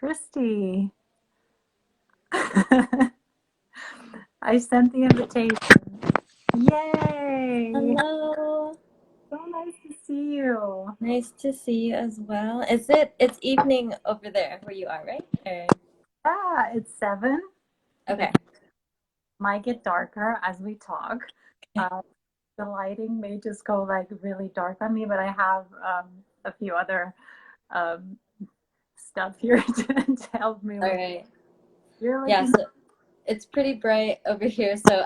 Kristy. I sent the invitation. Yay! Hello. So nice to see you. Nice to see you as well. It's evening over there where you are, right? Yeah, it's 7. It Okay. might get darker as we talk. Uh, the lighting may just go like really dark on me, but I have a few other um, stuff here to help me All with. right. You're like Yeah, in so it's pretty bright over here, so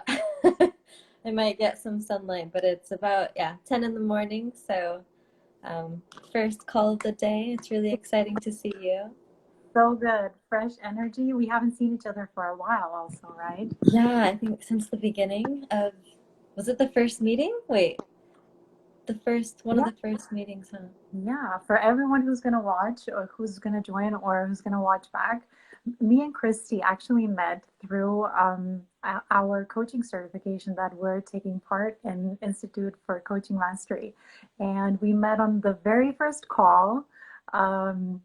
I might get some sunlight, but it's about 10 in the morning, so first call of the day. It's really exciting to see you. so good, fresh energy. We haven't seen each other for a while, also, right? Yeah, I think since the beginning of, was it the first meeting? Wait, one of Yeah. the first meetings, huh? Yeah, for everyone who's going to watch or who's going to join or who's going to watch back, me and Kristy actually met through our coaching certification that we're taking part in Institute for Coaching Mastery. And we met on the very first call um,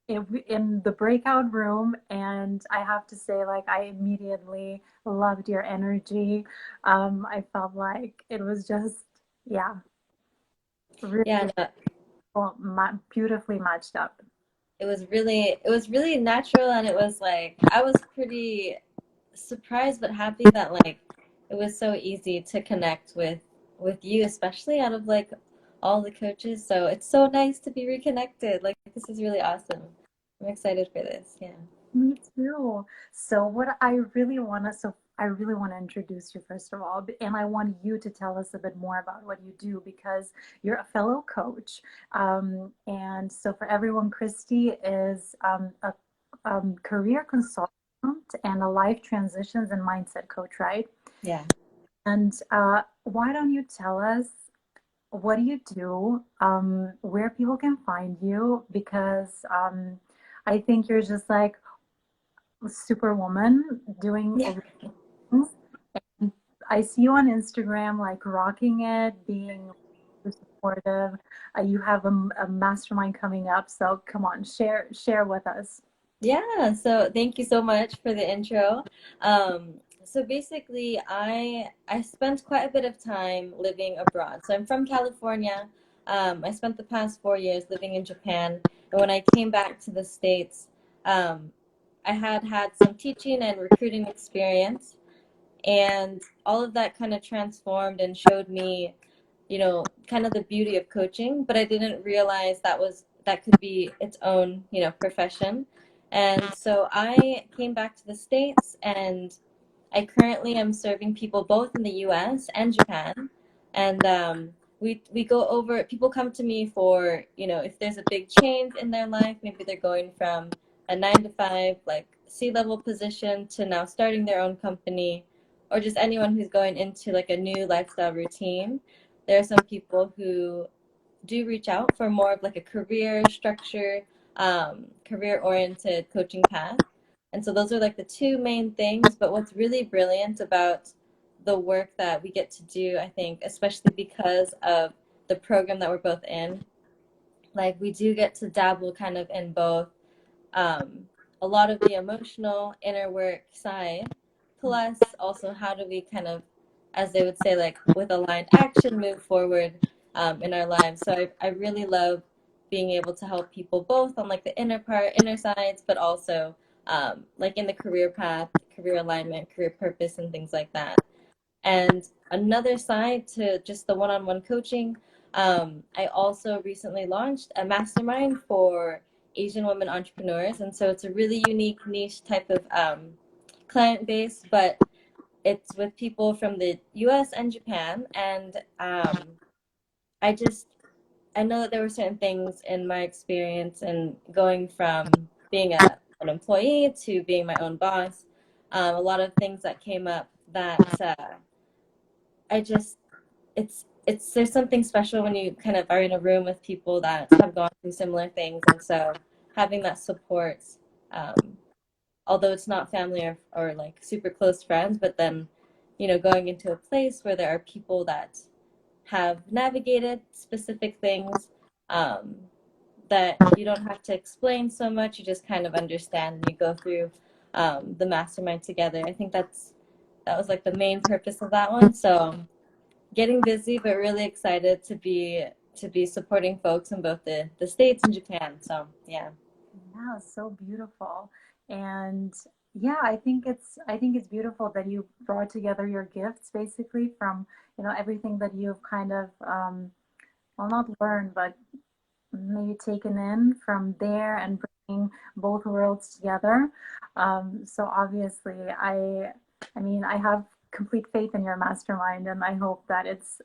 in the breakout room. And I have to say, like, I immediately loved your energy. I felt like it was just, yeah, Yeah, really no, well, beautifully matched up. it was really natural, and it was like I was pretty surprised but happy that like it was so easy to connect with you, especially out of like all the coaches. So it's so nice to be reconnected. Like this is really awesome. I'm excited for this. Yeah. Me too. So what I really want to introduce you first of all, and I want you to tell us a bit more about what you do because you're a fellow coach. And so for everyone, Kristy is a career consultant and a life transitions and mindset coach, right? Yeah. And why don't you tell us what do you do, where people can find you? Because I think you're just like superwoman doing Yeah. all the things. I see you on Instagram, like rocking it, being super supportive. You have a mastermind coming up, so come on, share with us. Yeah, so thank you so much for the intro. So basically, I spent quite a bit of time living abroad. So I'm from California. I spent the past 4 years living in Japan, and when I came back to the States, um, I had had some teaching and recruiting experience, and all of that kind of transformed and showed me, kind of the beauty of coaching, but I didn't realize that could be its own, profession. And so I came back to the States, and I currently am serving people both in the US and Japan. And we go over, people come to me for, if there's a big change in their life, maybe they're going from a 9 to 5, like C-level position to now starting their own company, or just anyone who's going into like a new lifestyle routine. There are some people who do reach out for more of like a career structure, career oriented coaching path. And so those are like the two main things. But what's really brilliant about the work that we get to do, I think, especially because of the program that we're both in, like we do get to dabble kind of in both, um, a lot of the emotional inner work side, plus also how do we kind of, as they would say, like with aligned action, move forward in our lives. So I really love being able to help people both on like the inner sides, but also like in the career path, career alignment, career purpose, and things like that. And another side to just the one-on-one coaching, I also recently launched a mastermind for Asian women entrepreneurs. And so it's a really unique niche type of client base, but it's with people from the US and Japan. And I just, I know that there were certain things in my experience and going from being an employee to being my own boss, a lot of things that came up that I just it's there's something special when you kind of are in a room with people that have gone through similar things, and so having that support, um, although it's not family or like super close friends, but then going into a place where there are people that have navigated specific things, um, that you don't have to explain so much. You just kind of understand and you go through the mastermind together. I think that was like the main purpose of that one. So getting busy, but really excited to be supporting folks in both the States and Japan. So yeah. Yeah, so beautiful. And yeah, I think it's beautiful that you brought together your gifts basically from, everything that you've kind of well, not learned, but maybe taken in from there and bringing both worlds together. So obviously, I mean, I have complete faith in your mastermind, and I hope that it's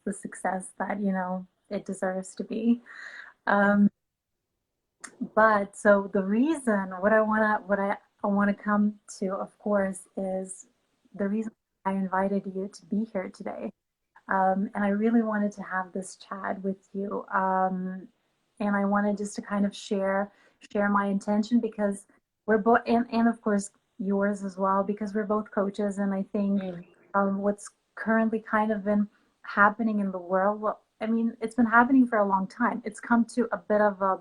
the success that it deserves to be. Um, but so the reason what I wanna come to, of course, is the reason I invited you to be here today. And I really wanted to have this chat with you. And I wanted just to kind of share my intention because we're both, and of course yours as well, because we're both coaches. And I think Mm, what's currently kind of been happening in the world, well, I mean, it's been happening for a long time. It's come to a bit of a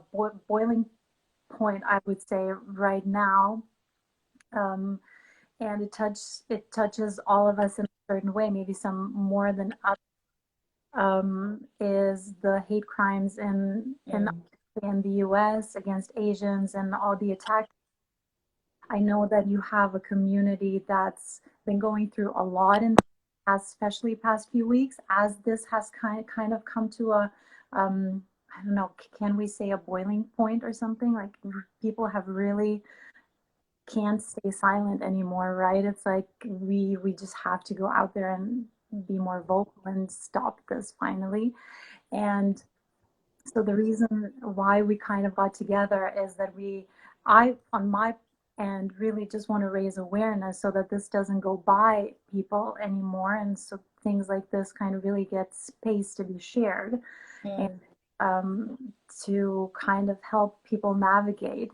boiling point, I would say, right now. Um, and it touches all of us in a certain way, maybe some more than others. Is the hate crimes mm, in the U.S. against Asians and all the attacks. I know that you have a community that's been going through a lot in the past, especially past few weeks, as this has kind of come to a I don't know, can we say a boiling point or something? Like people have really can't stay silent anymore, right? It's like we just have to go out there and be more vocal and stop this finally. And so the reason why we kind of got together is that I, on my end, really just want to raise awareness so that this doesn't go by people anymore. And so things like this kind of really get space to be shared and mm, um, to kind of help people navigate,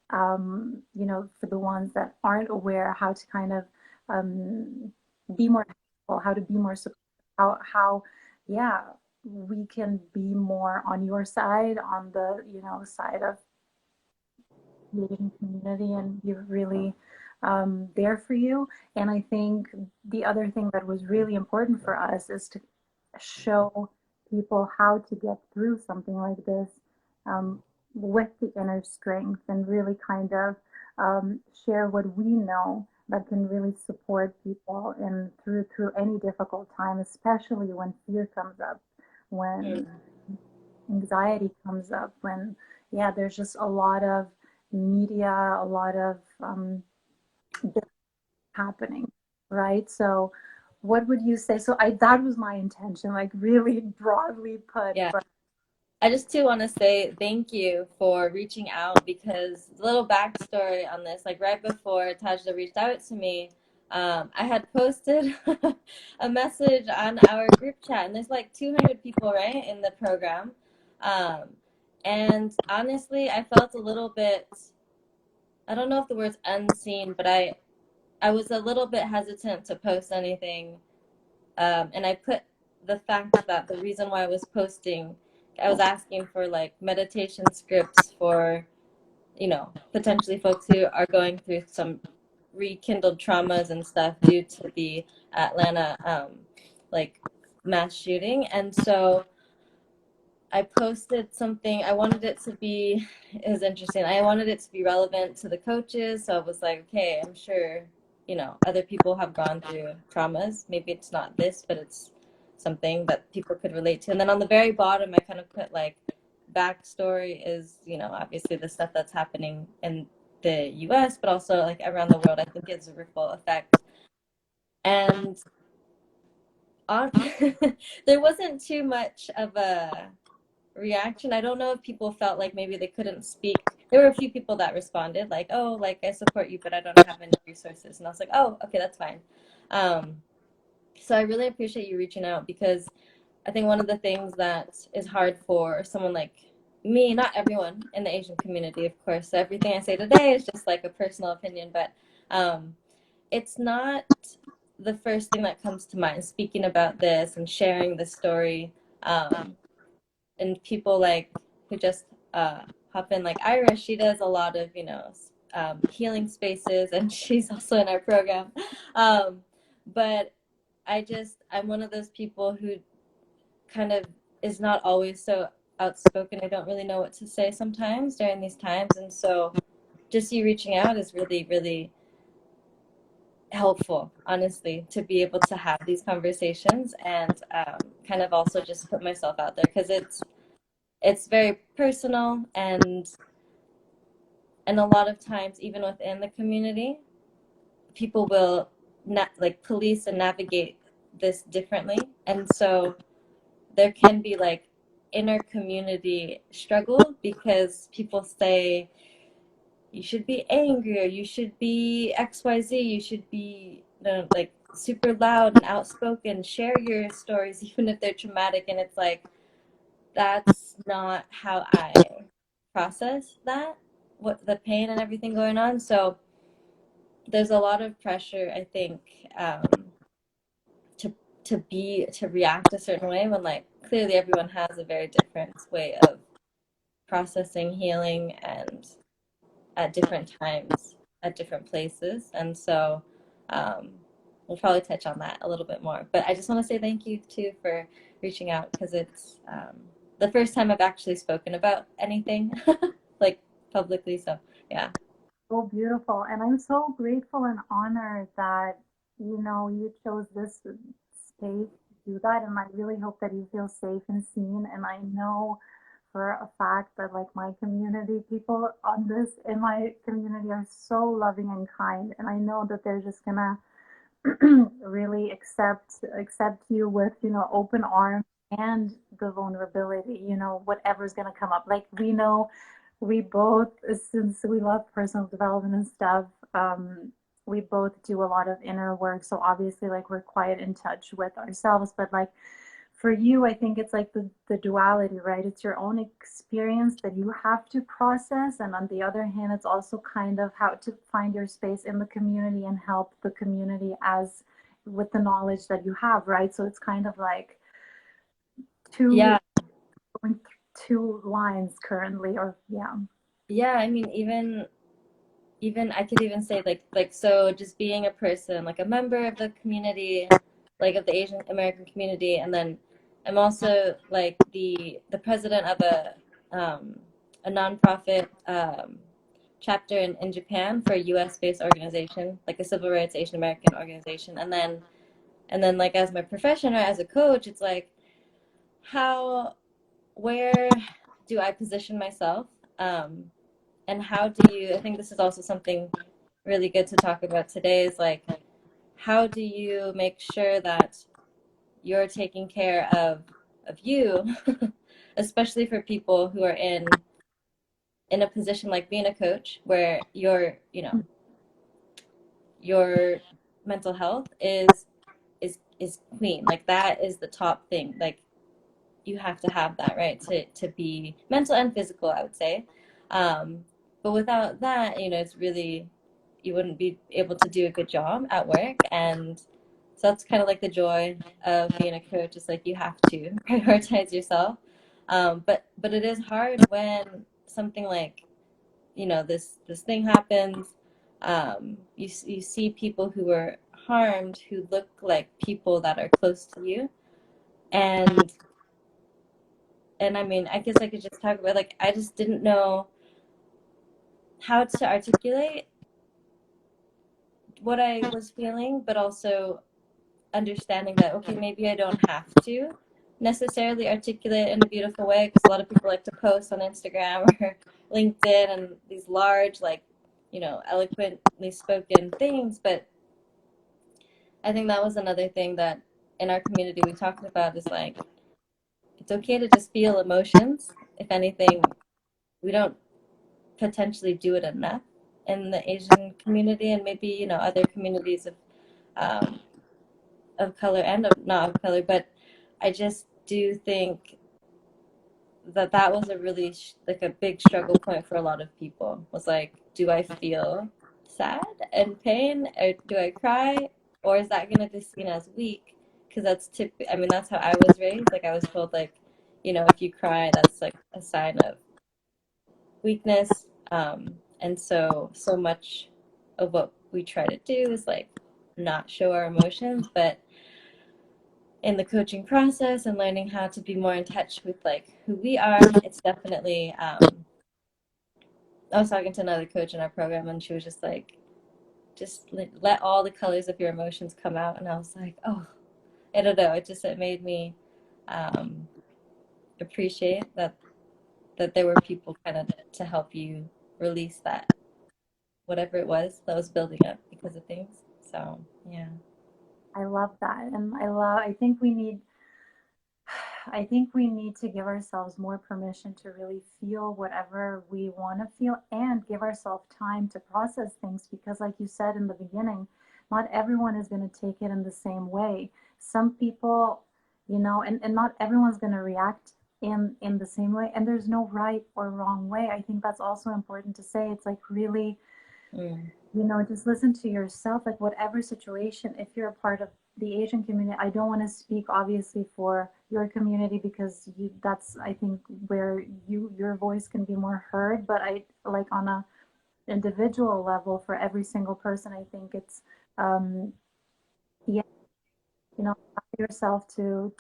for the ones that aren't aware how to kind of um, be more helpful, how to be more supportive, yeah, we can be more on your side, on the, side of the Asian community and be really there for you. And I think the other thing that was really important for us is to show people how to get through something like this um, with the inner strength and really kind of share what we know that can really support people in through any difficult time, especially when fear comes up, when mm, anxiety comes up, when yeah, there's just a lot of media, a lot of happening, right? So what would you say? So I that was my intention, like really broadly put, yeah. but I just too want to say thank you for reaching out because a little backstory on this, like right before Tajda reached out to me, I had posted a message on our group chat, and there's like 200 people, right, in the program. Um, and honestly, I felt a little bit, I don't know if the word's unseen, but I was a little bit hesitant to post anything. And I put the fact that the reason why I was posting, I was asking for like meditation scripts for, potentially folks who are going through some rekindled traumas and stuff due to the Atlanta like mass shooting. And so I posted something. I wanted it to be, it was interesting. I wanted it to be relevant to the coaches. So I was like, okay, I'm sure, other people have gone through traumas. Maybe it's not this, but it's something that people could relate to. And then on the very bottom, I kind of put like backstory is, obviously the stuff that's happening in the US, but also like around the world. I think it's a ripple effect. And on, there wasn't too much of a reaction. I don't know if people felt like maybe they couldn't speak. There were a few people that responded like, "Oh, like I support you, but I don't have any resources." And I was like, "Oh, okay, that's fine." Um, so I really appreciate you reaching out because I think one of the things that is hard for someone like me, not everyone in the Asian community, of course. So everything I say today is just like a personal opinion, but um, it's not the first thing that comes to mind speaking about this and sharing the story. And people like who just hop in. Like Ira, she does a lot of, healing spaces, and she's also in our program. Um, but I'm one of those people who kind of is not always so outspoken. I don't really know what to say sometimes during these times. And so just you reaching out is really, really helpful, honestly, to be able to have these conversations and kind of also just put myself out there because it's very personal, and a lot of times even within the community people will not like police and navigate this differently, and so there can be like inner community struggle because people say you should be angry or you should be XYZ, you should be, like super loud and outspoken, share your stories even if they're traumatic, and it's like that's not how I process that, what the pain and everything going on. So there's a lot of pressure, I think, to to react a certain way when like clearly everyone has a very different way of processing healing and at different times at different places. And so we'll probably touch on that a little bit more. But I just want to say thank you too for reaching out because it's the first time I've actually spoken about anything like publicly. So yeah. So beautiful. And I'm so grateful and honored that, you chose this space to do that. And I really hope that you feel safe and seen. And I know for a fact that like my community, people on this in my community are so loving and kind. And I know that they're just gonna really accept you with, open arms and the vulnerability, whatever's gonna come up. Like we know we both, since we love personal development and stuff, we both do a lot of inner work. So obviously, like we're quite in touch with ourselves. But like for you, I think it's like the duality, right? It's your own experience that you have to process. And on the other hand, it's also kind of how to find your space in the community and help the community as with the knowledge that you have, right? So it's kind of like two Yeah. going two lines currently, or yeah. Yeah. I mean, even I could even say like so just being a person, like a member of the community, like of the Asian American community, and then I'm also like the president of a nonprofit chapter in Japan for a US based organization, like a civil rights Asian American organization. And then like as my profession or as a coach, it's like how where do I position myself? And how do you, I think this is also something really good to talk about today, is like how do you make sure that you're taking care of you, especially for people who are in a position like being a coach where your mental health is queen, like that is the top thing, like you have to have that, right, to be mental and physical, I would say. um but without that, it's really, you wouldn't be able to do a good job at work. And so that's kind of like the joy of being a coach, is like you have to prioritize yourself. But it is hard when something like, this thing happens. You see people who are harmed who look like people that are close to you, and I mean, I guess I could just talk about, like, I just didn't know how to articulate what I was feeling, but also understanding that, okay, maybe I don't have to necessarily articulate in a beautiful way, because a lot of people like to post on Instagram or LinkedIn and these large, like, eloquently spoken things. But I think that was another thing that in our community we talked about, is like, it's okay to just feel emotions. If anything, we don't potentially do it enough in the Asian community, and maybe, other communities um, of color and of not of color. But I just do think that that was a really like a big struggle point for a lot of people, was like, do I feel sad and pain, or do I cry, or is that going to be seen as weak? Because I mean, that's how I was raised. Like I was told, like, if you cry, that's like a sign of weakness. And so much of what we try to do is like not show our emotions, but in the coaching process and learning how to be more in touch with like who we are, it's definitely I was talking to another coach in our program and she was just like, just let all the colors of your emotions come out. And I was like, oh, I don't know. It made me um, appreciate that there were people kind of to help you release that whatever it was that was building up because of things. So yeah. I love that. And I think we need to give ourselves more permission to really feel whatever we want to feel and give ourselves time to process things because, like you said in the beginning, not everyone is going to take it in the same way. Some people, and not everyone's going to react in the same way. And there's no right or wrong way. I think that's also important to say. It's like really Mm. just listen to yourself, like whatever situation, if you're a part of the Asian community, I don't want to speak obviously for your community because that's, I think, where your voice can be more heard, but I like on a individual level for every single person, I think it's, yeah, allow yourself to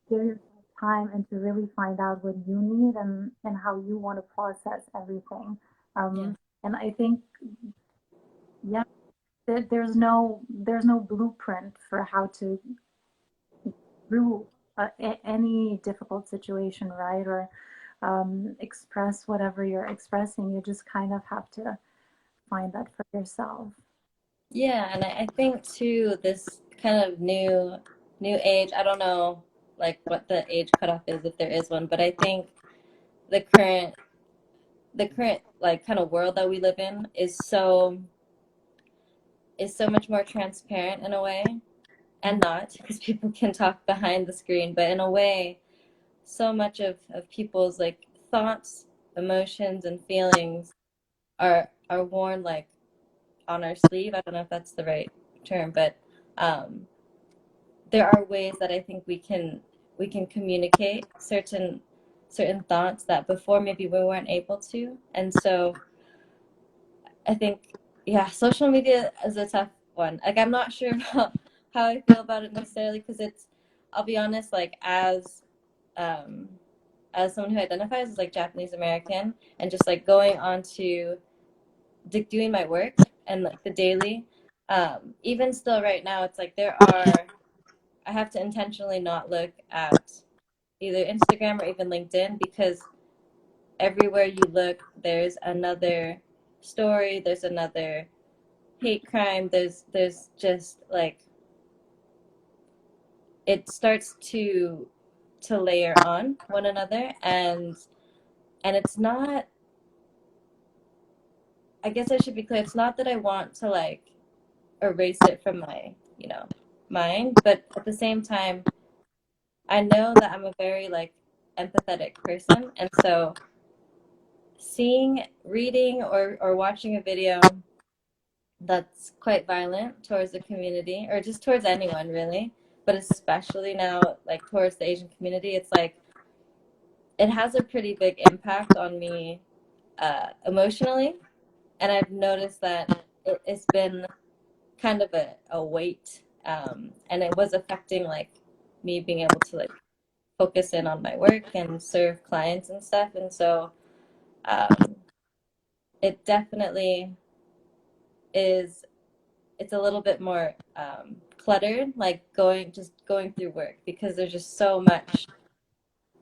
give yourself time and to really find out what you need and how you want to process everything. Yeah. Um, and I think, yeah, there's no blueprint for how to through any difficult situation, right? Or express whatever you're expressing. You just kind of have to find that for yourself. Yeah, and I think too this kind of new age, I don't know like what the age cutoff is if there is one, but I think the current like kind of world that we live in is so much more transparent in a way and not because people can talk behind the screen, but in a way so much of people's like thoughts, emotions and feelings are worn like on our sleeve. I don't know if that's the right term, but um there are ways that I think we can communicate certain thoughts that before maybe we weren't able to. And so I think yeah, social media is a tough one. Like I'm not sure about how I feel about it necessarily because it's I'll be honest, like um as someone who identifies as like Japanese American and just like going on to doing my work and like the daily even still right now it's like there are I have to intentionally not look at either Instagram or even LinkedIn because everywhere you look, there's another story, there's another hate crime, there's just like it starts to layer on one another and it's not I guess I should be clear, it's not that I want to like erase it from my, mind, but at the same time, I know that I'm a very like empathetic person and so reading or watching a video that's quite violent towards the community or just towards anyone really, but especially now like towards the Asian community, it's like it has a pretty big impact on me emotionally. And I've noticed that it's been kind of a weight, and it was affecting like me being able to like focus in on my work and serve clients and stuff. And so um, it definitely is it's a little bit more cluttered, like going through work because there's just so much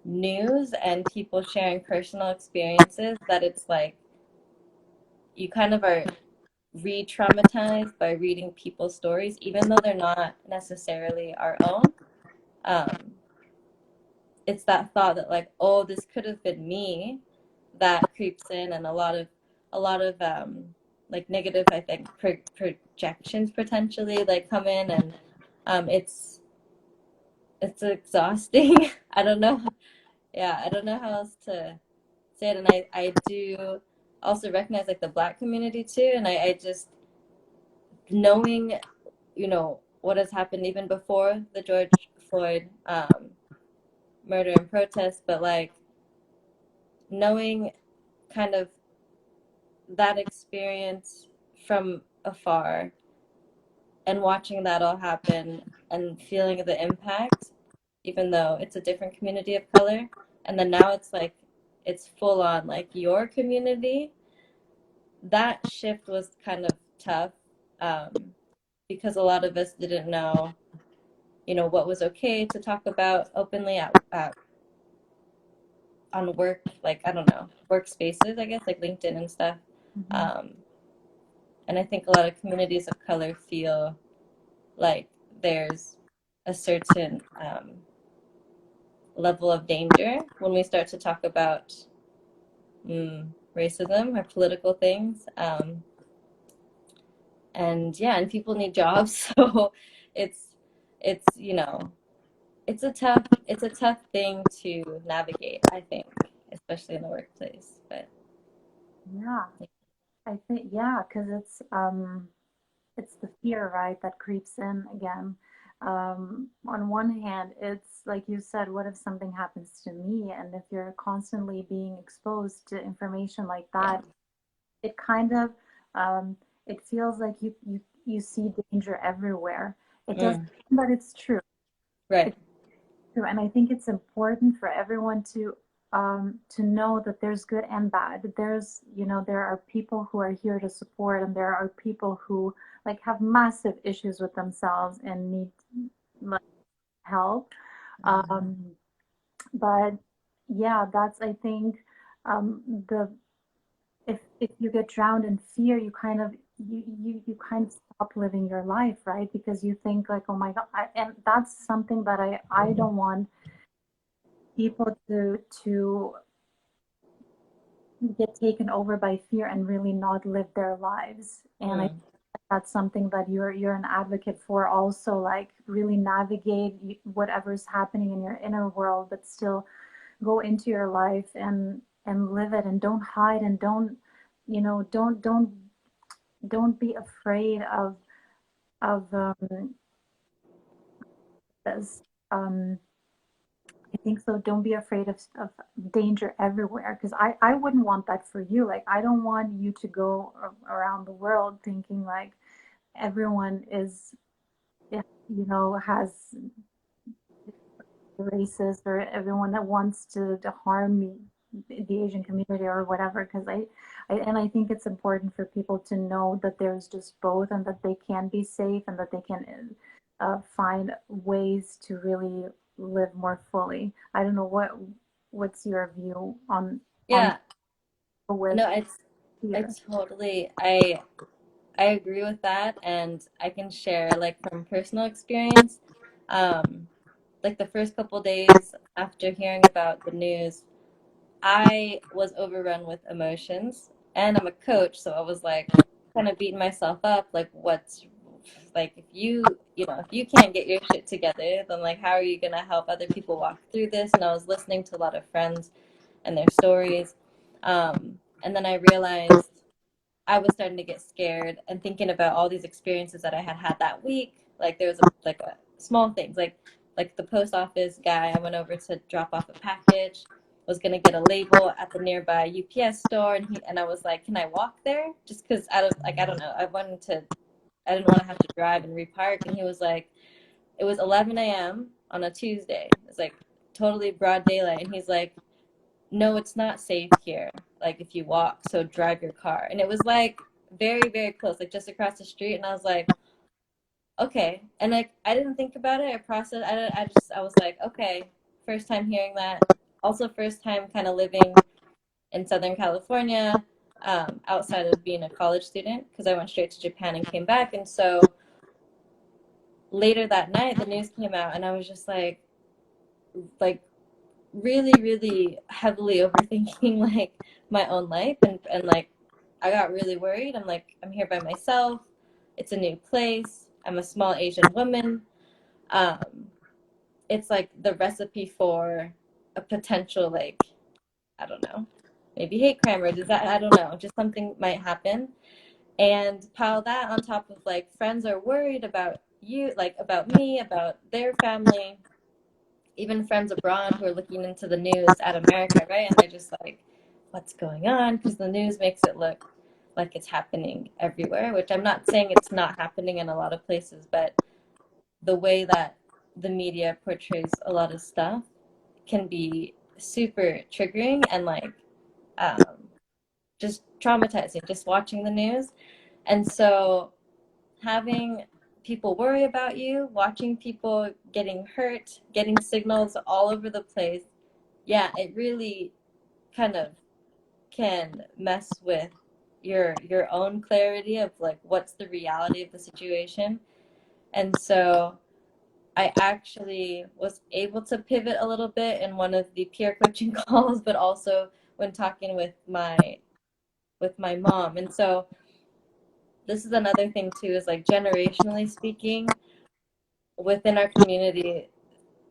news and people sharing personal experiences that it's like you kind of are re-traumatized by reading people's stories, even though they're not necessarily our own. Um, it's that thought that like, oh, this could have been me that creeps in, and a lot of like negative, I think, projections potentially like come in, and it's exhausting. I don't know. Yeah, I don't know how else to say it, and I do also recognize like the Black community too, and I just knowing what has happened even before the George Floyd murder and protest, but like knowing kind of that experience from afar and watching that all happen and feeling the impact, even though it's a different community of color. And then now it's like, it's full on like your community. That shift was kind of tough, um, because a lot of us didn't know, what was okay to talk about openly at on work, like, I don't know, workspaces, I guess, like LinkedIn and stuff. Mhm. Um, and I think a lot of communities of color feel like there's a certain level of danger when we start to talk about racism or political things. And yeah, and people need jobs, so it's it's it's a tough thing to navigate, I think, especially in the workplace. But Yeah, I think, yeah, because it's the fear, right, that creeps in again. On one hand, it's like you said, what if something happens to me? And if you're constantly being exposed to information like yeah. that, it kind of it feels like you see danger everywhere. It doesn't, Mm, but it's true. right. It's true, and I think it's important for everyone to know that there's good and bad. There's, there are people who are here to support, and there are people who like have massive issues with themselves and need like help. Um, but yeah, that's, I think, the if you get drowned in fear, you kind of stop living your life, right? Because you think like, oh my God, and that's something that I don't want people to get taken over by fear and really not live their lives. And I think Mm, that's something that you're an advocate for also, like really navigate whatever's happening in your inner world, but still go into your life and live it, and don't hide, and don't be afraid of this. Um, I think so. Don't be afraid of danger everywhere, because I wouldn't want that for you. Like, I don't want you to go around the world thinking like everyone is, has racist, or everyone that wants to harm me, the Asian community or whatever. Because I think it's important for people to know that there's just both, and that they can be safe, and that they can find ways to really live more fully. I don't know what's your view on yeah. with No, it's fear. it's totally I agree with that, and I can share like from personal experience. Um, like the first couple days after hearing about the news, I was overrun with emotions, and I'm a coach, so I was like kind of beating myself up, like what's like if you can't get your shit together, then like how are you gonna help other people walk through this? And I was listening to a lot of friends and their stories, and then I realized I was starting to get scared and thinking about all these experiences that I had had that week. Like there was a small things like the post office guy. I went over to drop off a package, was gonna get a label at the nearby UPS store, and I was like, can I walk there? Just because out of like I don't know, I didn't want to have to drive and repark. And he was like, it was 11 a.m. on a Tuesday. It's like totally broad daylight, and he's like, no, it's not safe here. Like if you walk, so drive your car. And it was like very, very close, like just across the street. And I was like, okay. And like I didn't think about it. I processed. I was like, okay. First time hearing that. Also, first time kind of living in Southern California, outside of being a college student, because I went straight to Japan and came back. And so later that night, the news came out, and I was just like really, really heavily overthinking like my own life, and like I got really worried. I'm like, I'm here by myself. It's a new place. I'm a small Asian woman. Um, it's like the recipe for a potential like I don't know, maybe hate crime, or does that I don't know, just something might happen. And pile that on top of like friends are worried about you, like about me, about their family, even friends abroad who are looking into the news at America, right? And they're just like what's going on, because the news makes it look like it's happening everywhere, which I'm not saying it's not happening in a lot of places, but the way that the media portrays a lot of stuff can be super triggering and like um, just traumatizing just watching the news. And so having people worry about you, watching people getting hurt, getting signals all over the place, yeah, it really kind of can mess with your own clarity of like what's the reality of the situation. And so I actually was able to pivot a little bit in one of the peer coaching calls, but also when talking with my mom. And so this is another thing too, is like generationally speaking, within our community,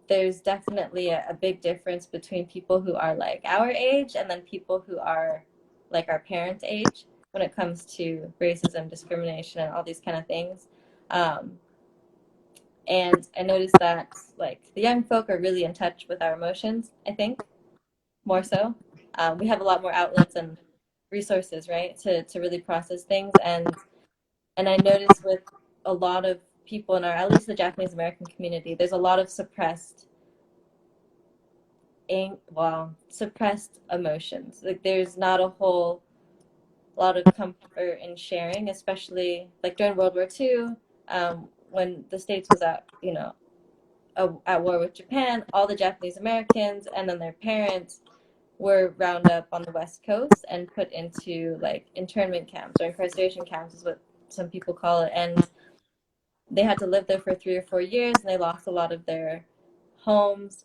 there's definitely a big difference between people who are like our age and then people who are like our parents' age when it comes to racism, discrimination, and all these kind of things. Um, and I noticed that like the young folk are really in touch with our emotions, I think, more so. We have a lot more outlets and resources, right, to really process things. And I noticed with a lot of people in our, at least the Japanese American community, there's a lot of suppressed emotions. Like there's not a whole lot of comfort in sharing, especially like during World War II, when the States was at, at war with Japan. All the Japanese Americans and then their parents were round up on the West Coast and put into like internment camps or incarceration camps is what some people call it. And they had to live there for 3 or 4 years, and they lost a lot of their homes,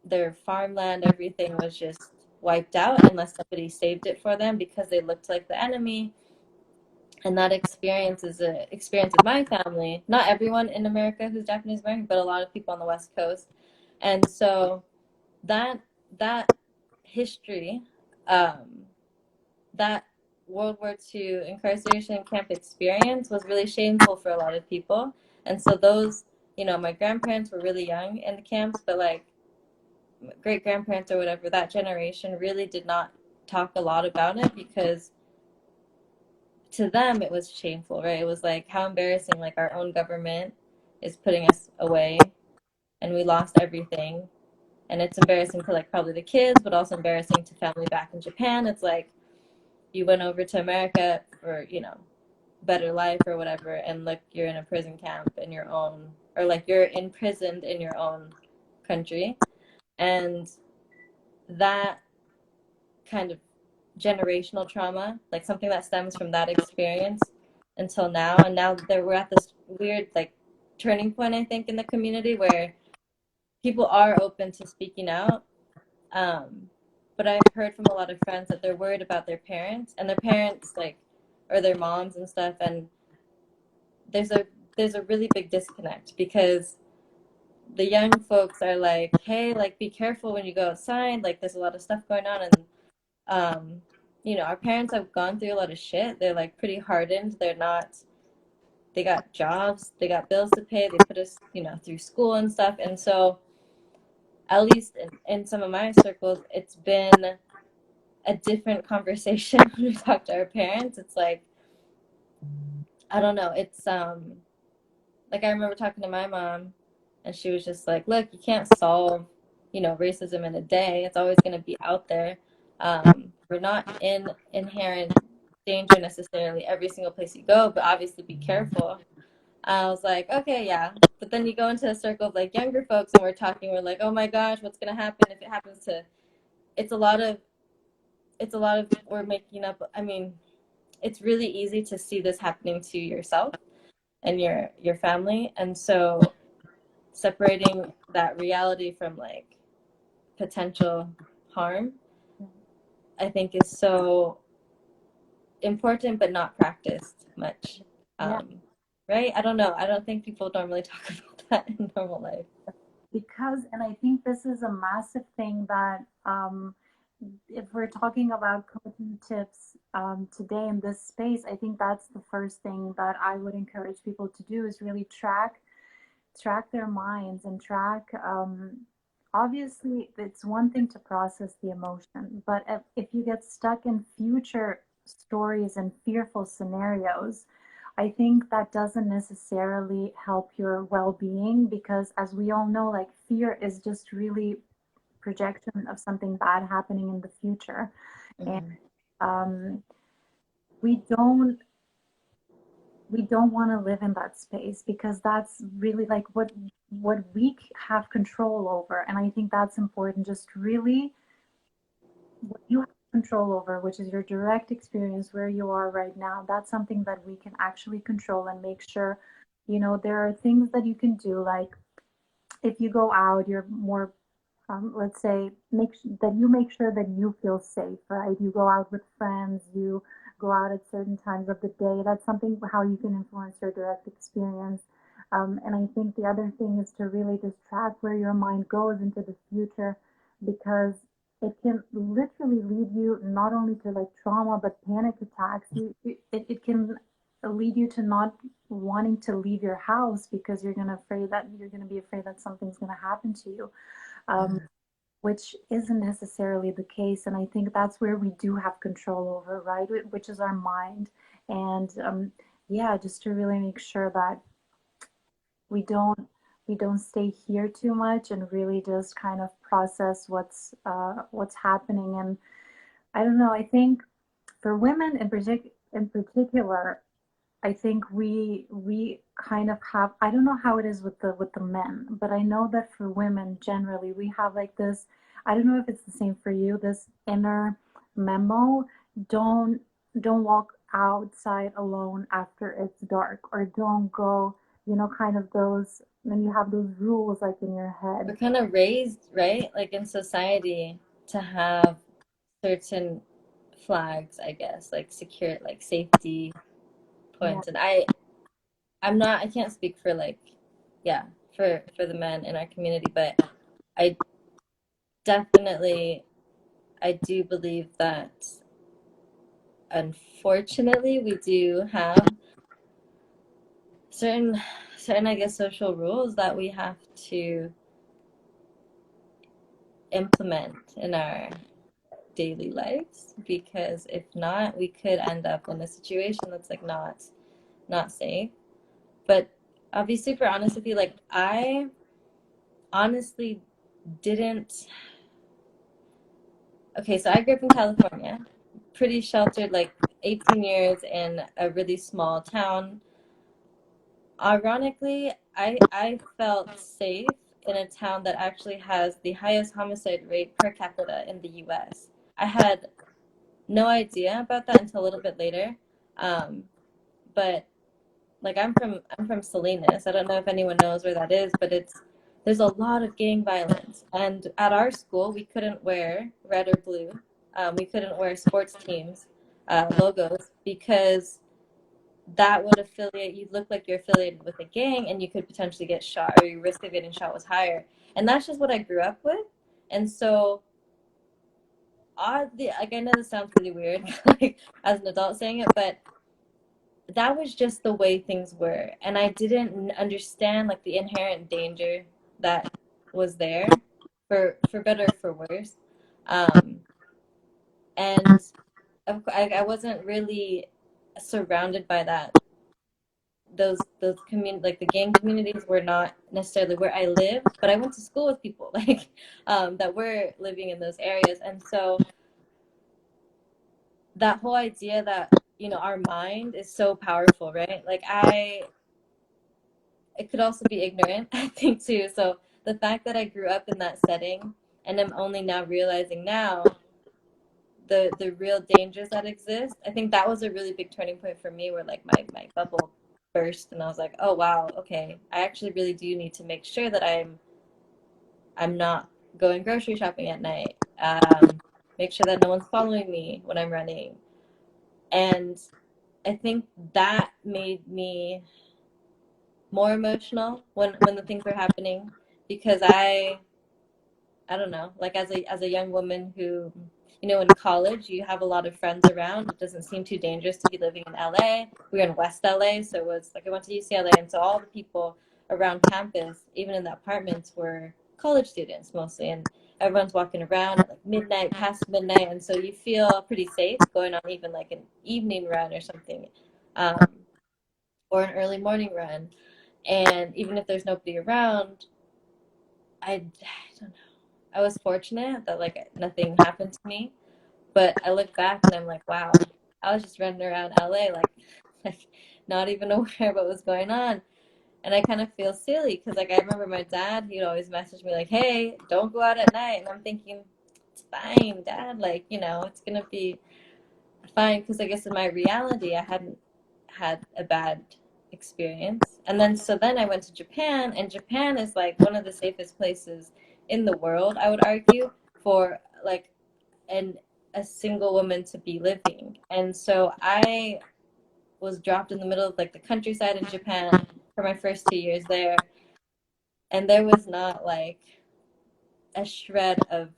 their farmland, everything was just wiped out unless somebody saved it for them because they looked like the enemy. And that experience is an experience in my family. Not everyone in America who's Japanese American, but a lot of people on the West Coast. And so that that history, um, that World War II incarceration camp experience was really shameful for a lot of people. And so those, my grandparents were really young in the camps, but like great grandparents or whatever, that generation really did not talk a lot about it because to them it was shameful, right? It was like how embarrassing, like our own government is putting us away and we lost everything. And it's embarrassing to like probably the kids, but also embarrassing to family back in Japan. It's like you went over to America for, better life or whatever, and look, you're in a prison camp in your own, or like you're imprisoned in your own country. And that kind of generational trauma, like something that stems from that experience until now. And now that we're at this weird, like, turning point, I think, in the community where people are open to speaking out. Um, but I've heard from a lot of friends that they're worried about their parents and their parents, like, or their moms and stuff. And there's a there's a really big disconnect because the young folks are like, hey, like be careful when you go outside, like there's a lot of stuff going on. And our parents have gone through a lot of shit. They're like pretty hardened. They got jobs, they got bills to pay, they put us, through school and stuff. And so at least in some of my circles, it's been a different conversation when we talk to our parents. It's like, I don't know, it's like I remember talking to my mom and she was just like, look, you can't solve, racism in a day. It's always going to be out there. We're not in inherent danger necessarily every single place you go, but obviously be careful. I was like, okay, yeah. But then you go into a circle of like younger folks and we're like, oh my gosh, what's going to happen if it happens to, it's a lot of, we're making up. I mean, it's really easy to see this happening to yourself and your family. And so separating that reality from like potential harm, I think is so important, but not practiced much. Yeah, Right? I don't know. I don't think people normally talk about that in normal life. and I think this is a massive thing that if we're talking about coaching tips today in this space, I think that's the first thing that I would encourage people to do is really track their minds and track obviously it's one thing to process the emotion, but if you get stuck in future stories and fearful scenarios, I think that doesn't necessarily help your well-being, because as we all know, like fear is just really projection of something bad happening in the future. And Mhm. um, we don't we don't want to live in that space, because that's really like what we have control over. And I think that's important, just really what you have control over, which is your direct experience where you are right now. That's something that we can actually control and make sure, there are things that you can do, like if you go out, you're more, let's say, that you make sure that you feel safe, right? You go out with friends, you go out at certain times of the day. That's something how you can influence your direct experience. And I think the other thing is to really just track where your mind goes into the future, because it can literally lead you not only to like trauma but panic attacks. It can lead you to not wanting to leave your house, because you're gonna be afraid that something's gonna happen to you, um, Mhm. which isn't necessarily the case. And I think that's where we do have control over, right? Which is our mind. And yeah, just to really make sure that we don't we don't stay here too much, and really just kind of process what's happening. And I don't know. I think for women in particular, I think we kind of have, I don't know how it is with the men, but I know that for women generally we have like this, I don't know if it's the same for you, this inner memo, don't don't walk outside alone after it's dark, or don't go, kind of those, then you have those rules like in your head. We're kind of raised, right? Like in society to have certain flags, I guess, like secure, like safety Yeah. points. And I can't speak for like, yeah, for the men in our community, but I definitely, I do believe that unfortunately we do have certain, certain, I guess, social rules that we have to implement in our daily lives, because if not we could end up in a situation that's like not safe. But I'll be super honest with you, like I honestly didn't. Okay, so I grew up in California, pretty sheltered, like 18 years in a really small town. Ironically, I felt safe in a town that actually has the highest homicide rate per capita in the US. I had no idea about that until a little bit later. Um, but like I'm from Salinas. I don't know if anyone knows where that is, but there's a lot of gang violence. And at our school, we couldn't wear red or blue. We couldn't wear sports teams logos, because that would affiliate you, look like you're affiliated with a gang, and you could potentially get shot, or your risk of getting shot was higher. And that's just what I grew up with. And so oddly, like I know this sounds really weird, like as an adult saying it, but that was just the way things were. And I didn't understand like the inherent danger that was there, for better or for worse. Um, and I wasn't really surrounded by that. Those commun like the gang communities were not necessarily where I lived, but I went to school with people like that were living in those areas. And so that whole idea that, our mind is so powerful, right? Like it could also be ignorant, I think too. So the fact that I grew up in that setting, and I'm only now realizing now the real dangers that exist, I think that was a really big turning point for me, where like my bubble burst, and I was like, oh wow, okay, I actually really do need to make sure that I'm not going grocery shopping at night. Make sure that no one's following me when I'm running. And I think that made me more emotional when the things were happening, because I don't know, like as a young woman who, in college you have a lot of friends around. It doesn't seem too dangerous to be living in LA. We were in West LA, so it was like I went to UCLA, and so all the people around campus, even in the apartments, were college students mostly, and everyone's walking around at like midnight, past midnight, and so you feel pretty safe going on even like an evening run or something, um, or an early morning run. And even if there's nobody around, I don't know. I was fortunate that like nothing happened to me, but I look back and I'm like, wow, I was just running around LA like not even aware of what was going on. And I kind of feel silly because like I remember my dad, he'd always message me like, "Hey, don't go out at night." And I'm thinking, "It's fine, Dad. Like, it's gonna be fine." Because I guess in my reality, I hadn't had a bad experience. And then I went to Japan, and Japan is like one of the safest places in the world, I would argue, for like an a single woman to be living. And so I was dropped in the middle of like the countryside in Japan for my first 2 years there, and there was not like a shred of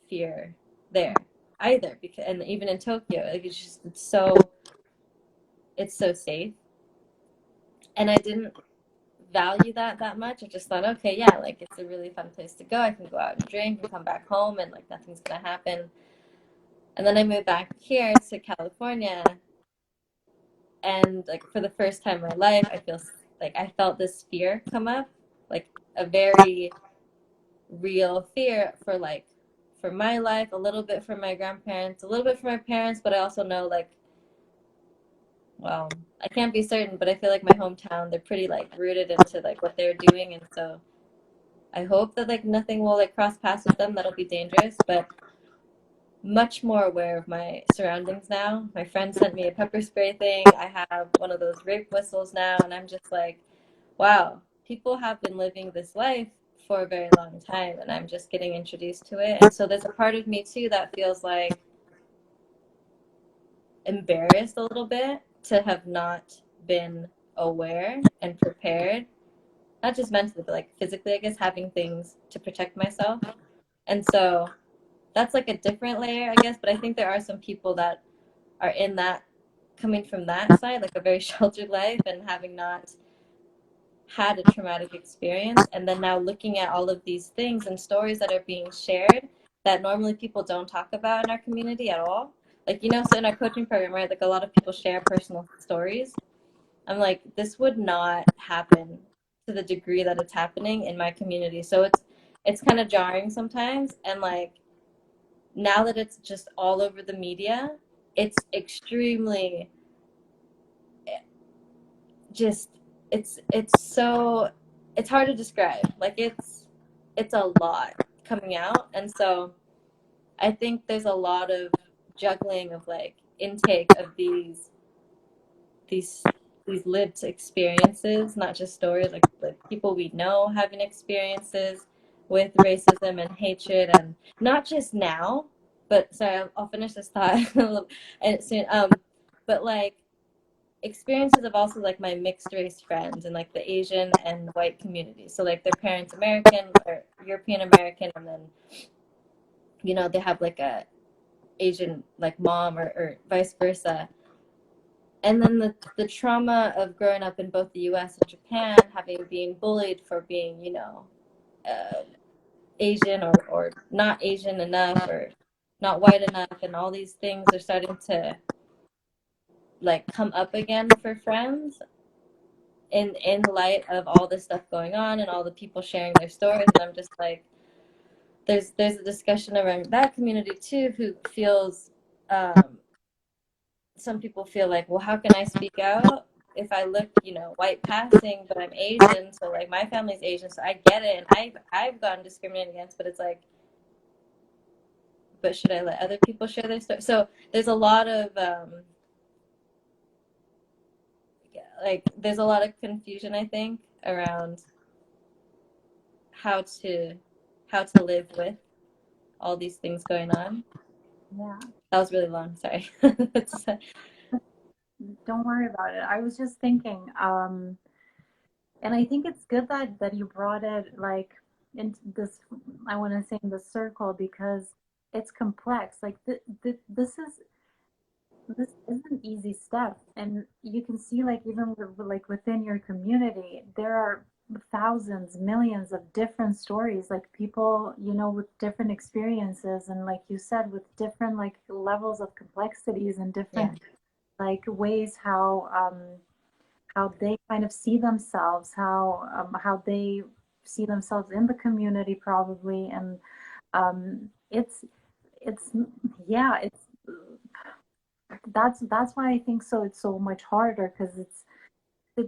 fear there either. Because and even in Tokyo, like it's so safe, and I didn't value that much. I just thought, okay, yeah, like it's a really fun place to go. I can go out and drink and come back home, and like nothing's gonna happen. And then I moved back here to California, and like for the first time in my life, I felt this fear come up, like a very real fear for my life, a little bit for my grandparents, a little bit for my parents, but I also know like, well, I can't be certain, but I feel like my hometown, they're pretty like rooted into like what they're doing, and so I hope that like nothing will like cross paths with them that'll be dangerous, but much more aware of my surroundings now. My friend sent me a pepper spray thing. I have one of those rape whistles now, and I'm just like, wow, people have been living this life for a very long time, and I'm just getting introduced to it. And so there's a part of me too that feels like embarrassed a little bit to have not been aware and prepared, not just mentally, but like physically, I guess, having things to protect myself. And so that's like a different layer, I guess. But I think there are some people that are in that, coming from that side, like a very sheltered life and having not had a traumatic experience, and then now looking at all of these things and stories that are being shared that normally people don't talk about in our community at all. Like, so in our coaching program, right, like a lot of people share personal stories. I'm like, this would not happen to the degree that it's happening in my community. So it's kind of jarring sometimes. And like now that it's just all over the media, it's extremely just it's hard to describe. Like it's a lot coming out, and so I think there's a lot of juggling of like intake of these these lived experiences, not just stories, like people we know having experiences with racism and hatred, and not just now, but sorry, I'll finish this thought and soon. But like experiences of also like my mixed race friends and like the Asian and white community. So like their parents American or European American, and then they have like a Asian like mom or vice versa. And then the trauma of growing up in both the U.S. and Japan, having been bullied for being uh, Asian or not Asian enough or not white enough, and all these things are starting to like come up again for friends in light of all this stuff going on and all the people sharing their stories. And I'm just like, there's a discussion around that community too, who feels some people feel like, well, how can I speak out if I look white passing, but I'm Asian, so like my family's Asian, so I get it, and I've gotten discriminated against, but it's like, but should I let other people share their story? So there's a lot of there's a lot of confusion, I think, around how to how to live with all these things going on. Yeah. That was really long. Sorry. Don't worry about it. I was just thinking, and I think it's good that you brought it like into this. I want to say in the circle because it's complex. Like this isn't easy stuff, and you can see like even like within your community, there are thousands, millions of different stories, like people, with different experiences, and like you said, with different like levels of complexities and Yeah. different like ways how they kind of see themselves, how they see themselves in the community probably, and it's yeah, that's why I think so. It's so much harder because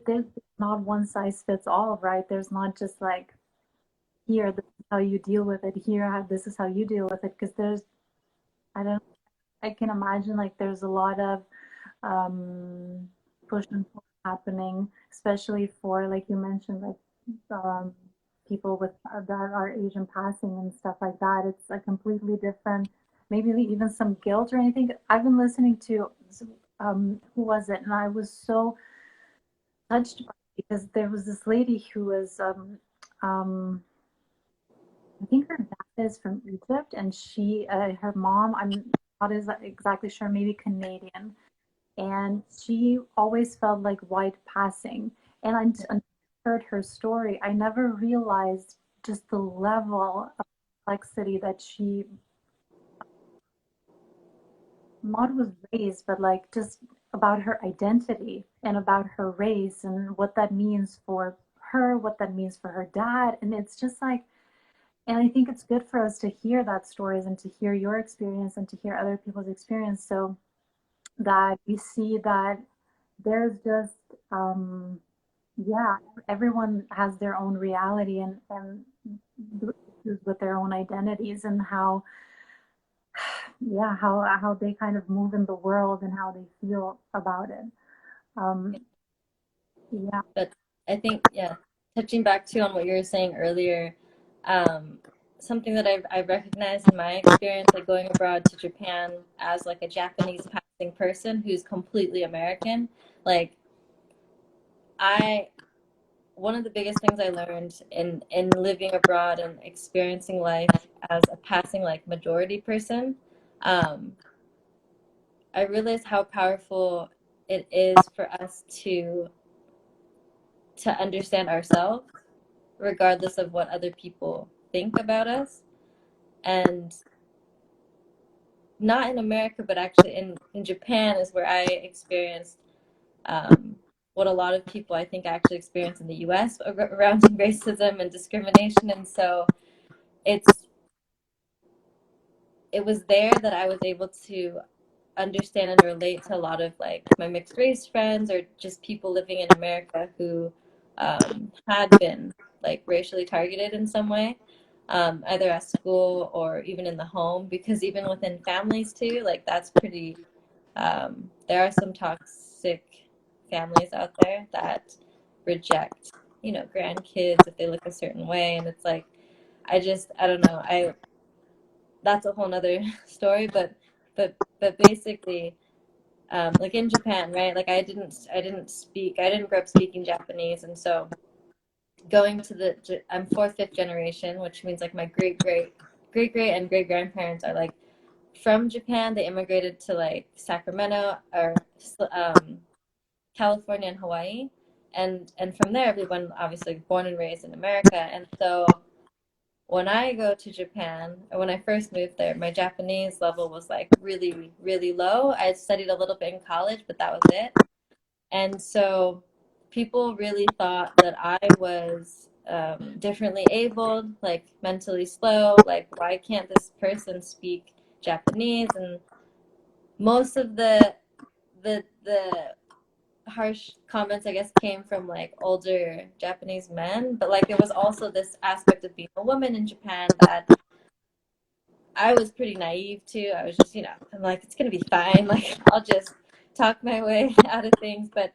there's not one size fits all, right? There's not just like here, this is how you deal with it. Here, this is how you deal with it. Because I don't, I can imagine like there's a lot of um, push and pull happening, especially for like you mentioned, like people with that are Asian passing and stuff like that. It's a completely different, maybe even some guilt or anything. I've been listening to who was it, and I was so touched by it because there was this lady who was um, I think her dad is from Egypt, and her mom, I'm not exactly sure, maybe Canadian, and she always felt like white passing. And until I heard her story, I never realized just the level of complexity that she not was raised, but like just about her identity and about her race and what that means for her, what that means for her dad. And it's just like, and I think it's good for us to hear that stories and to hear your experience and to hear other people's experience so that we see that there's just yeah, everyone has their own reality and the issues with their own identities and how yeah, how they kind of move in the world and how they feel about it. Um, yeah. But I think, yeah, touching back to on what you were saying earlier, um, something that I've recognized in my experience, like going abroad to Japan as like a Japanese passing person who's completely American, like I, one of the biggest things I learned in living abroad and experiencing life as a passing like majority person, um, I realized how powerful it is for us to understand ourselves regardless of what other people think about us. And not in America, but actually in Japan is where I experienced um, what a lot of people I think actually experience in the US around racism and discrimination. And so it's it was there that I was able to understand and relate to a lot of like my mixed race friends or just people living in America who had been like racially targeted in some way, either at school or even in the home, because even within families too, like that's pretty, there are some toxic families out there that reject, grandkids if they look a certain way. And it's like, I don't know. That's a whole nother story, but basically, like in Japan, right? Like I didn't grow up speaking Japanese, and so going to I'm fourth, fifth generation, which means like my great and great grandparents are like from Japan. They immigrated to like Sacramento or um, California and Hawaii, and from there everyone obviously born and raised in America, and so when I go to Japan, or when I first moved there, my Japanese level was like really, really low. I studied a little bit in college, but that was it. And so people really thought that I was differently abled, like mentally slow, like why can't this person speak Japanese? And most of the harsh comments, I guess, came from like older Japanese men, but like there was also this aspect of being a woman in Japan that I was pretty naive too. I was just, I'm like, it's gonna be fine. Like, I'll just talk my way out of things. But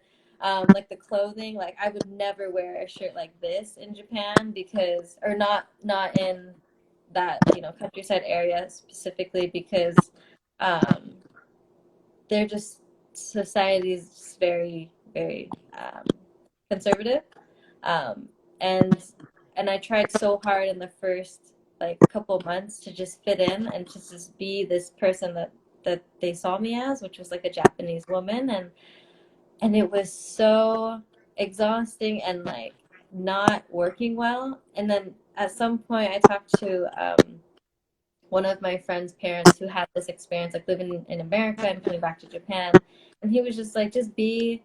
like the clothing, like I would never wear a shirt like this in Japan because, or not in that, countryside area specifically because um, they're just society's very, very conservative. Um, and and I tried so hard in the first like couple months to just fit in and to just be this person that they saw me as, which was like a Japanese woman, and it was so exhausting and like not working well. And then at some point, I talked to one of my friend's parents who had this experience, like living in America and coming back to Japan. And he was just like, just be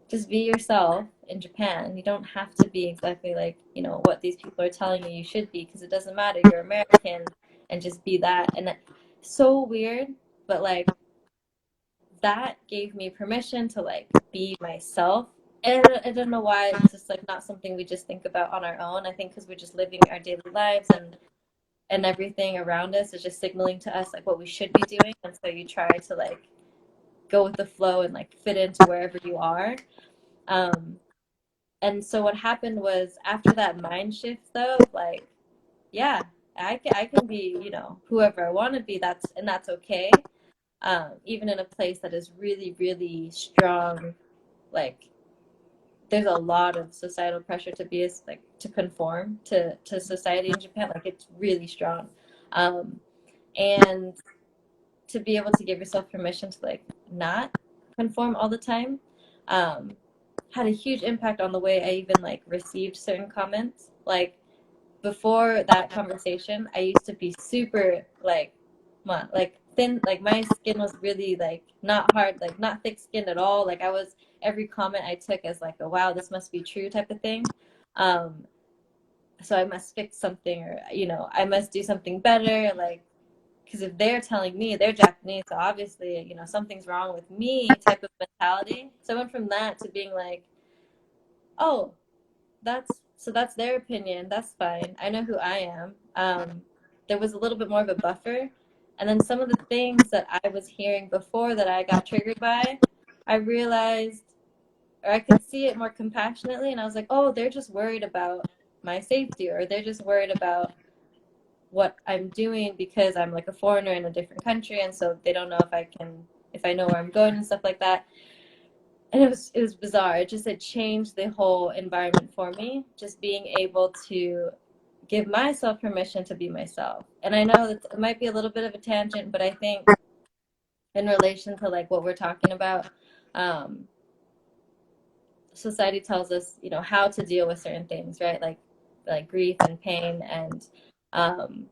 yourself in Japan. You don't have to be exactly like, you know, what these people are telling you should be, because it doesn't matter. You're American, and just be that. And so weird, but like that gave me permission to like be myself. And I don't know why it's just like not something we just think about on our own. I think because we're just living our daily lives, and everything around us is just signaling to us like what we should be doing, and so you try to like go with the flow and like fit into wherever you are. Um, and so what happened was after that mind shift though, like yeah, I can be, you know, whoever I want to be. That's okay. Even in a place that is really really strong, like there's a lot of societal pressure to be as like to conform to society in Japan. Like it's really strong, um, and to be able to give yourself permission to like not conform all the time, um, had a huge impact on the way I even like received certain comments. Like before that conversation, I used to be super like thin, like my skin was really like not hard, like not thick skinned at all. Like I was every comment I took as like a wow, this must be true type of thing. Um, so I must fix something, or you know, I must do something better. Like because if they're telling me they're Japanese, so obviously, you know, something's wrong with me type of mentality. So I went from that to being like, oh, that's their opinion. That's fine. I know who I am. There was a little bit more of a buffer. And then some of the things that I was hearing before that I got triggered by, I realized, or I could see it more compassionately. And I was like, oh, they're just worried about my safety, or they're just worried about what I'm doing because I'm like a foreigner in a different country, and so they don't know if I know where I'm going and stuff like that. And it was bizarre. It changed the whole environment for me. Just being able to give myself permission to be myself. And I know that it might be a little bit of a tangent, but I think in relation to like what we're talking about, um, society tells us, you know, how to deal with certain things, right? Like grief and pain, um,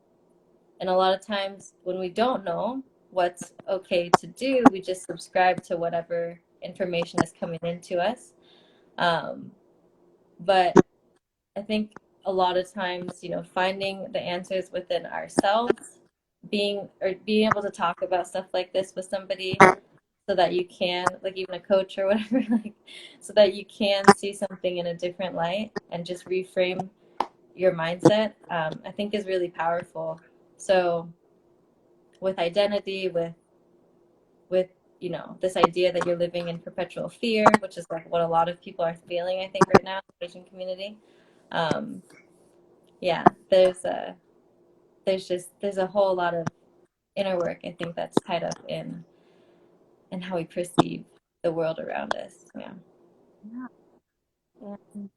and a lot of times when we don't know what's okay to do, we just subscribe to whatever information is coming into us. Um, but I think a lot of times, you know, finding the answers within ourselves, being able to talk about stuff like this with somebody so that you can, like even a coach or whatever, like so that you can see something in a different light and just reframe your mindset, I think is really powerful. So with identity, with you know this idea that you're living in perpetual fear, which is like what a lot of people are feeling, I think, right now in the Asian community. Um, yeah, there's a whole lot of inner work, I think, that's tied up in how we perceive the world around us. Yeah. Yeah. And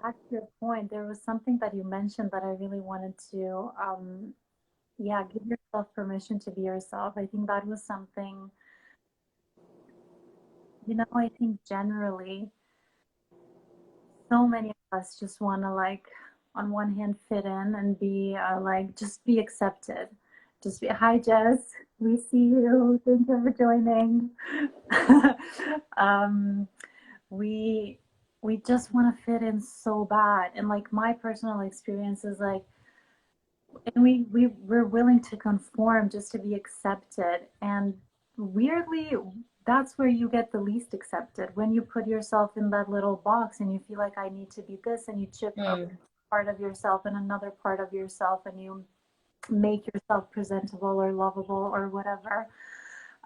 back to your point, there was something that you mentioned that I really wanted to, yeah, give yourself permission to be yourself. I think that was something, I think generally so many of us just want to like on one hand fit in and be like just be accepted, just be hi Jess, we see you, thank you for joining. um, we we just want to fit in so bad, and like my personal experience is like, and we're willing to conform just to be accepted, and weirdly that's where you get the least accepted, when you put yourself in that little box and you feel like I need to be this, and you chip a Mm, part of yourself and another part of yourself, and you make yourself presentable or lovable or whatever.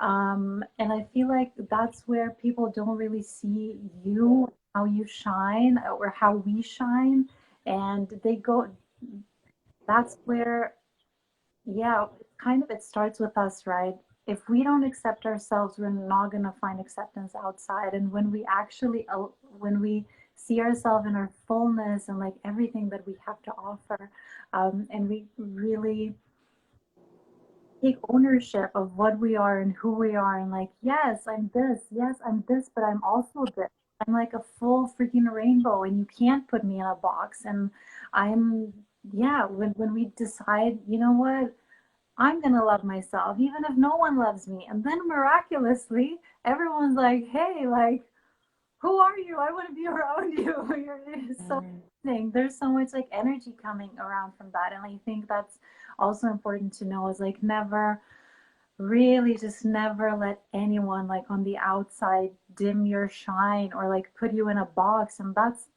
And I feel like that's where people don't really see you, how you shine or how we shine, and they go, that's where, yeah, kind of it starts with us, right? If we don't accept ourselves, we're not going to find acceptance outside. And when we actually, when we see ourselves in our fullness and like everything that we have to offer, and we really take ownership of what we are and who we are, and like, yes, I'm this, but I'm also this. I'm like a full freaking rainbow, and you can't put me in a box. And I'm, yeah, when we decide, you know what, I'm gonna love myself, even if no one loves me. And then miraculously, everyone's like, hey, like, who are you? I want to be around you. It's so amazing. There's so much like energy coming around from that. And I think that's also important to know is like never really just never let anyone like on the outside dim your shine or like put you in a box. And that's,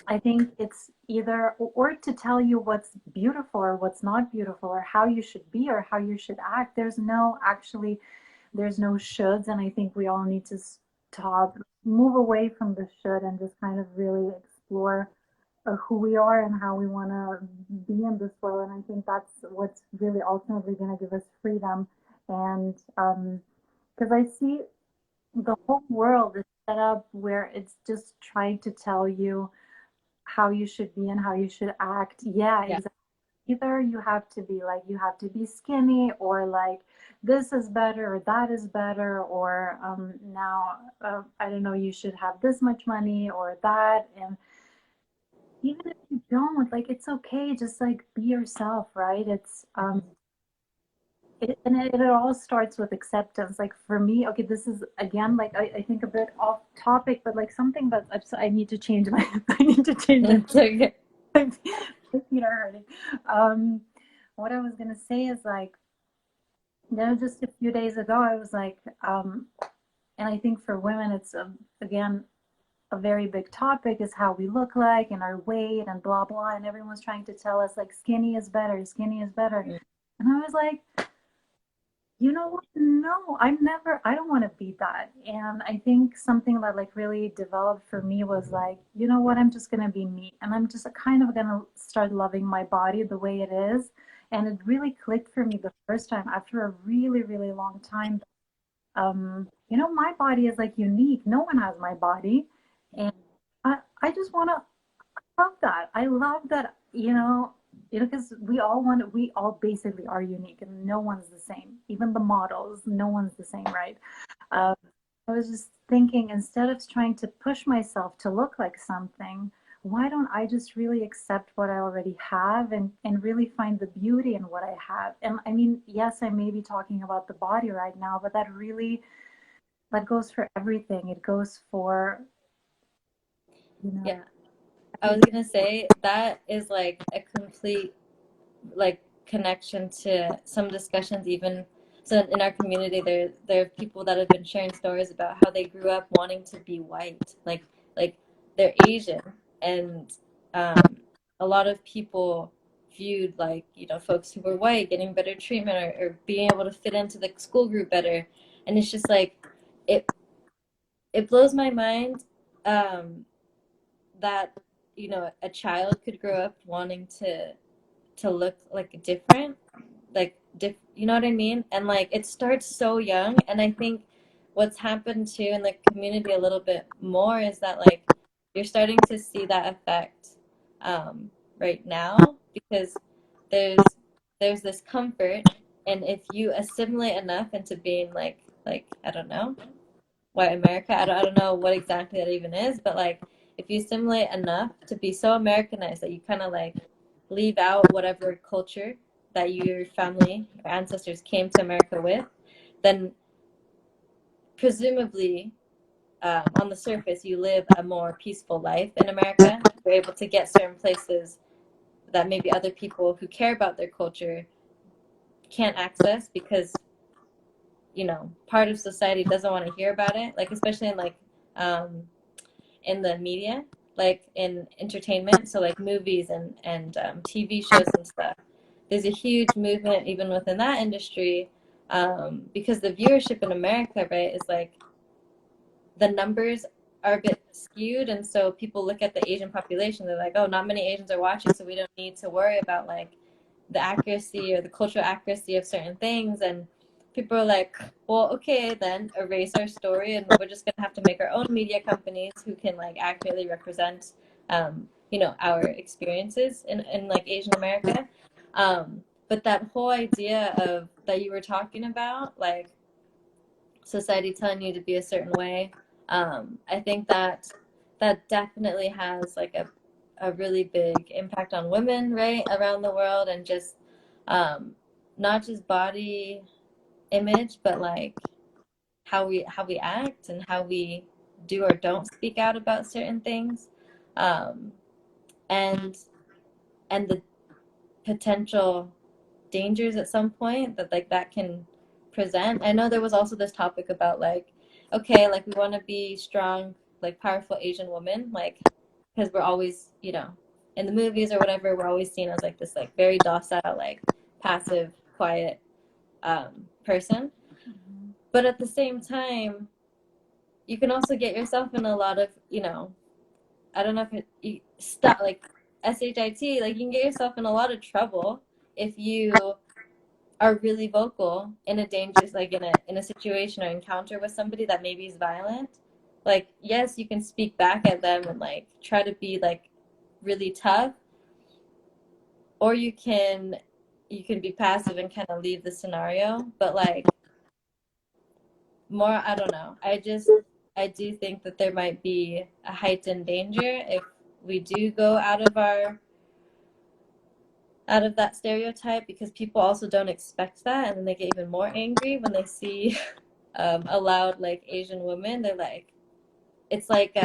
I think it's either or to tell you what's beautiful or what's not beautiful or how you should be or how you should act. There's no actually, there's no shoulds. And I think we all need to stop, move away from the should and just kind of really explore who we are and how we want to be in this world. And I think that's what's really ultimately going to give us freedom. And because I see the whole world is set up where it's just trying to tell you how you should be and how you should act. Yeah, Yeah. exactly. Either you have to be like, you have to be skinny, or like, this is better, or that is better, or now, I don't know, you should have this much money or that. And even if you don't, like, it's okay. Just like be yourself, right? It's, it all starts with acceptance. Like for me, okay, this is again, like I think a bit off topic, but like something that I need to change my, I need to change my, It's okay. my feet are hurting. Um, what I was gonna say is like, just a few days ago, I was like, and I think for women, it's again a very big topic is how we look like and our weight and blah blah, and everyone's trying to tell us like skinny is better, skinny is better, and I was like, you know what? No, I don't want to be that. And I think something that like really developed for me was like, you know what? I'm just going to be me. And I'm just kind of going to start loving my body the way it is. And it really clicked for me the first time after a really, really long time. My body is like unique. No one has my body. And I just want to love that. I love that, because we all basically are unique and no one's the same. Even the models, no one's the same, right? Um, I was just thinking instead of trying to push myself to look like something, why don't I just really accept what I already have and really find the beauty in what I have? And I mean, yes, I may be talking about the body right now, but that goes for everything. It goes for, you know, Yeah. I was gonna say that is like a complete like connection to some discussions even so in our community there are people that have been sharing stories about how they grew up wanting to be white like they're Asian and um, a lot of people viewed like folks who were white getting better treatment or being able to fit into the school group better and it's just like it it blows my mind um, that a child could grow up wanting to look like different you know what I mean and like it starts so young and I think what's happened too in the community a little bit more is that like you're starting to see that effect right now because there's there's this comfort and if you assimilate enough into being like I don't know white America. I don't know what exactly that even is, but like if you assimilate enough to be so Americanized that you kind of like leave out whatever culture that your family, your ancestors came to America with, then presumably on the surface you live a more peaceful life in America. You're able to get certain places that maybe other people who care about their culture can't access because part of society doesn't want to hear about it, like especially um, in the media, like in entertainment, so like movies and TV shows and stuff. There's a huge movement even within that industry because the viewership in America, right, is like the numbers are a bit skewed, and so people look at the Asian population. They're like, oh, not many Asians are watching, so we don't need to worry about like the accuracy or the cultural accuracy of certain things. And people are like, well, okay, then erase our story, and we're just gonna have to make our own media companies who can like accurately represent, our experiences in like Asian America. But that whole idea of that you were talking about, like society telling you to be a certain way I think that that definitely has like a really big impact on women, right, around the world, and just um, not just body image, but like how we act and how we do or don't speak out about certain things, um, and and the potential dangers at some point that like that can present. I know there was also this topic about like, okay, like we want to be strong, like powerful Asian women, like because we're always, you know, in the movies or whatever, we're always seen as like this like very docile, like passive, quiet person. Mhm. But at the same time, you can also get yourself in a lot of, you know, I don't know if it you stop like shit, like you can get yourself in a lot of trouble if you are really vocal in a dangerous like in a situation or encounter with somebody that maybe is violent. Like yes, you can speak back at them and like try to be like really tough, or you can be passive and kind of leave the scenario, but like more, I don't know, I do think that there might be a heightened danger if we do go out of that stereotype, because people also don't expect that, and then they get even more angry when they see a loud like Asian woman. They're like, it's like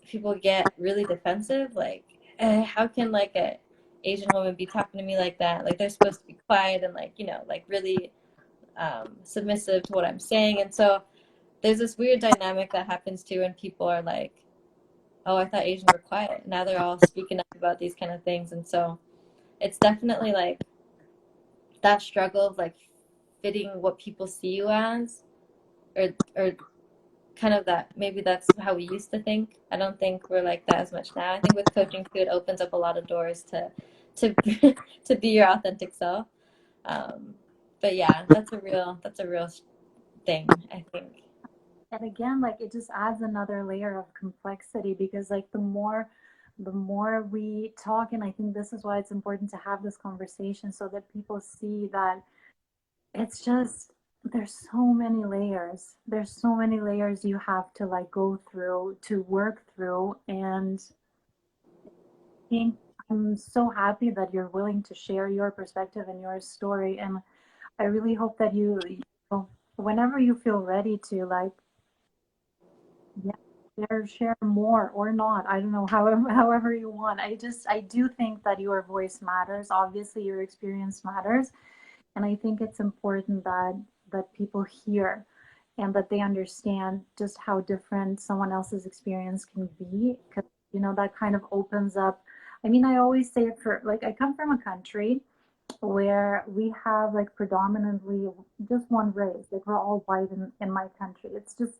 people get really defensive. Like, how can like a Asian woman be talking to me like that? Like they're supposed to be quiet and like, you know, like really submissive to what I'm saying. And so there's this weird dynamic that happens too when people are like, oh, I thought Asians were quiet. Now they're all speaking up about these kind of things. And so it's definitely like that struggle of like fitting what people see you as, or kind of that maybe that's how we used to think. I don't think we're like that as much now. I think with coaching too, it opens up a lot of doors to to be your authentic self. Um, but yeah, that's a real thing, I think. And again, like it just adds another layer of complexity because like the more we talk, and I think this is why it's important to have this conversation so that people see that it's just there's so many layers. There's so many layers you have to like go through to work through. And I think I'm so happy that you're willing to share your perspective and your story. And I really hope that you know, whenever you feel ready to like, yeah, share more or not. I don't know, however you want. I do think that your voice matters. Obviously, your experience matters. And I think it's important that people hear and that they understand just how different someone else's experience can be. Because that kind of opens up. I mean, I always say it for like I come from a country where we have like predominantly just one race. Like we're all white in my country. It's just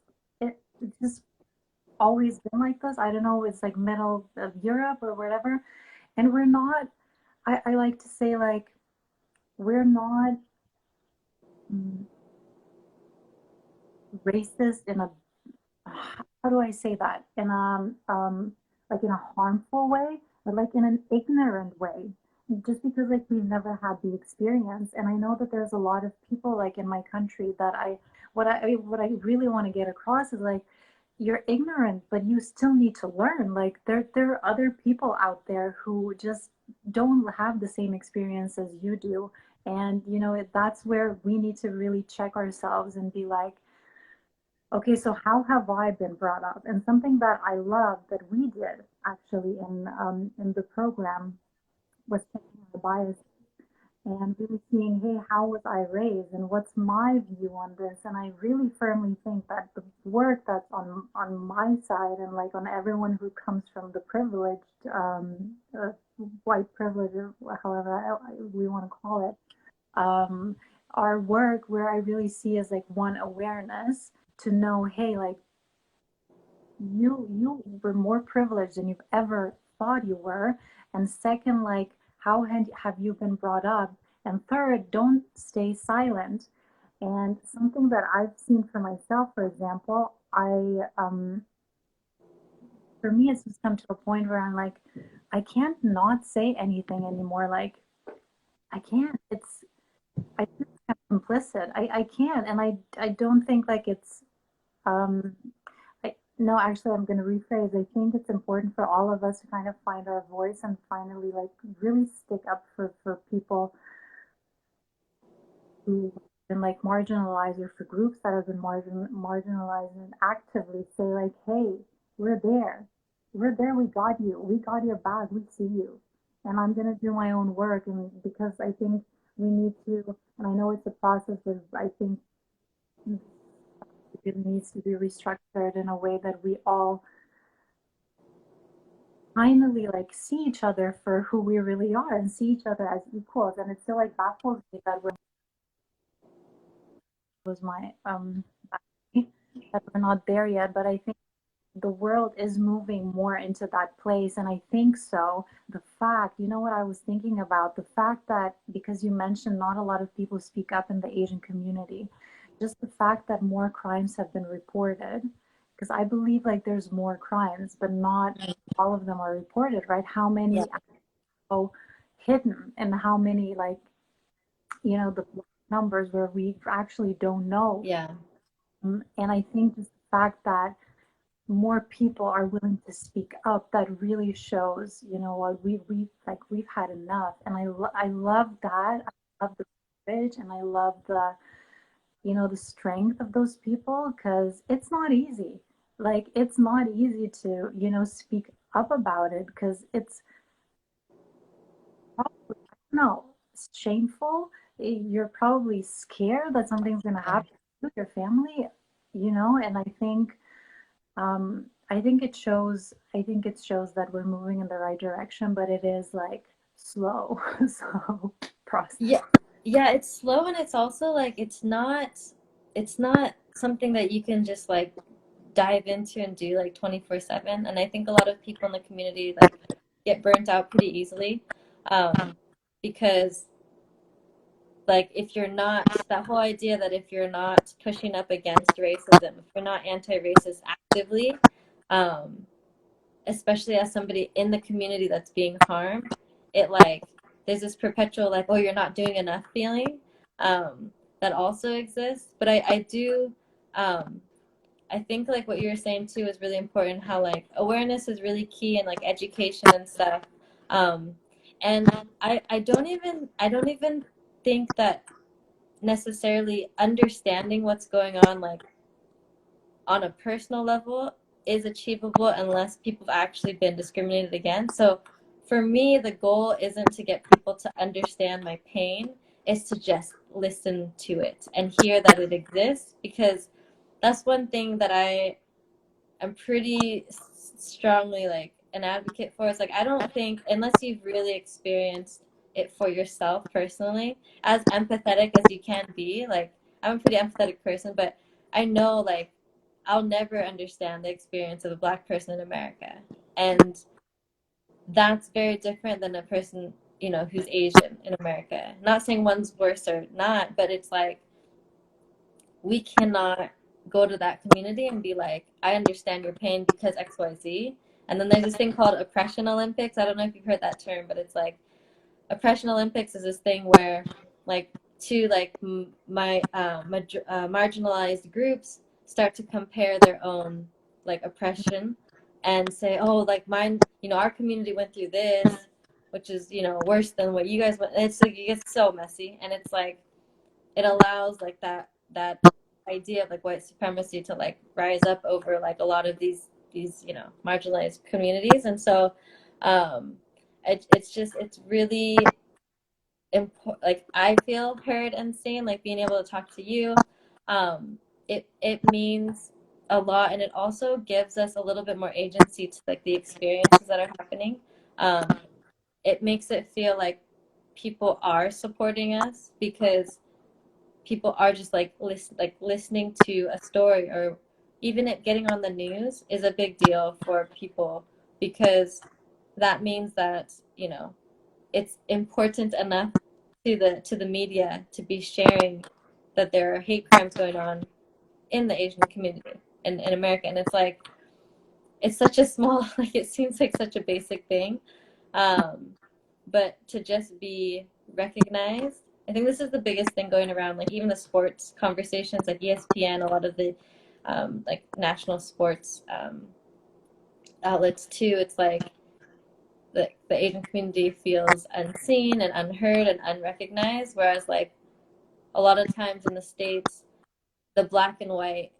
always been like this. I don't know, it's like middle of Europe or whatever. And we're not, I like to say, like, we're not mm, racist in a, how do I say that? In like in a harmful way, but like in an ignorant way. Just because like we've never had the experience. And I know that there's a lot of people like in my country that what I really want to get across is like you're ignorant, but you still need to learn. Like there are other people out there who just don't have the same experience as you do. And that's where we need to really check ourselves and be like, okay, so how have I been brought up? And something that I love that we did actually in the program was checking our bias and really seeing, hey, how was I raised and what's my view on this? And I really firmly think that the work that's on my side and like on everyone who comes from the privileged, white privilege, or however we want to call it, our work where I really see as like one awareness to know, hey, like you were more privileged than you've ever thought you were. And second, like how have you been brought up? And third, don't stay silent. And something that I've seen for myself, for example, for me it's just come to a point where I'm like, I can't not say anything anymore. Like I can't. I feel like I'm complicit. I can't. And I don't think like it's Um, no, actually, I'm going to rephrase. I think it's important for all of us to kind of find our voice and finally, like, really stick up for people who have been like marginalized, or for groups that have been marginalized, and actively say like, hey, we're there. We're there. We got you. We got your back. We see you. And I'm going to do my own work. And because I think we need to, and I know it's a process, but I think it needs to be restructured in a way that we all finally like see each other for who we really are and see each other as equals. And it still like baffles me that when was my that we're not there yet. But I think the world is moving more into that place. And I think so. The fact, you know what I was thinking about? The fact that, because you mentioned not a lot of people speak up in the Asian community, just the fact that more crimes have been reported, because I believe like there's more crimes, but not all of them are reported, right? How Yeah. many are hidden, and how many, like, the numbers where we actually don't know. Yeah. And I think just the fact that more people are willing to speak up, that really shows, what we've had enough. And I love that. I love the courage, and I love the strength of those people, because it's not easy. Like, it's not easy to, speak up about it, because it's probably, I don't know, it's shameful. You're probably scared that something's going to Yeah. happen with your family, and I think it shows. I think it shows that we're moving in the right direction, but it is like slow, slow process. Yeah, yeah, it's slow and it's also like it's not something that you can just like dive into and do like 24/7. And I think a lot of people in the community like get burnt out pretty easily. Because like if you're not that whole idea that if you're not pushing up against racism, if you're not anti-racist actively, um, especially as somebody in the community that's being harmed, it like there's this perpetual like, oh, you're not doing enough feeling um, that also exists. But I do um, I think like what you were saying too is really important. How like awareness is really key and like education and stuff. Um, and I don't even think that necessarily understanding what's going on a personal level is achievable unless people have actually been discriminated against. So for me, the goal isn't to get people to understand my pain, it's to just listen to it and hear that it exists, because that's one thing that I'm pretty strongly like an advocate for. It's like I don't think unless you've really experienced it for yourself personally, as empathetic as you can be, like I'm a pretty empathetic person, but I know like I'll never understand the experience of a black person in America. And that's very different than a person, who's Asian in America. Not saying one's worse or not, but it's like we cannot go to that community and be like, I understand your pain because XYZ. And then there's this thing called oppression Olympics. I don't know if you've heard that term, but it's like oppression Olympics is this thing where like two like marginalized groups start to compare their own like oppression and say, oh, like mine, our community went through this, which is worse than what you guys went. And it's like it gets so messy, and it's like it allows like that idea of like white supremacy to like rise up over like a lot of these marginalized communities. And so um it's really important. Like I feel heard and seen, like being able to talk to you, it means a lot, and it also gives us a little bit more agency to like the experiences that are happening. It makes it feel like people are supporting us because people are just like listening to a story, or even it getting on the news is a big deal for people, because that means that it's important enough to the media to be sharing that there are hate crimes going on in the Asian community in America. And it's like it's such a small like it seems like such a basic thing, um, but to just be recognized. I think this is the biggest thing going around, like even the sports conversations, like ESPN, a lot of the like national sports outlets too. It's like the Asian community feels unseen and unheard and unrecognized, whereas like a lot of times in the States, the black and white,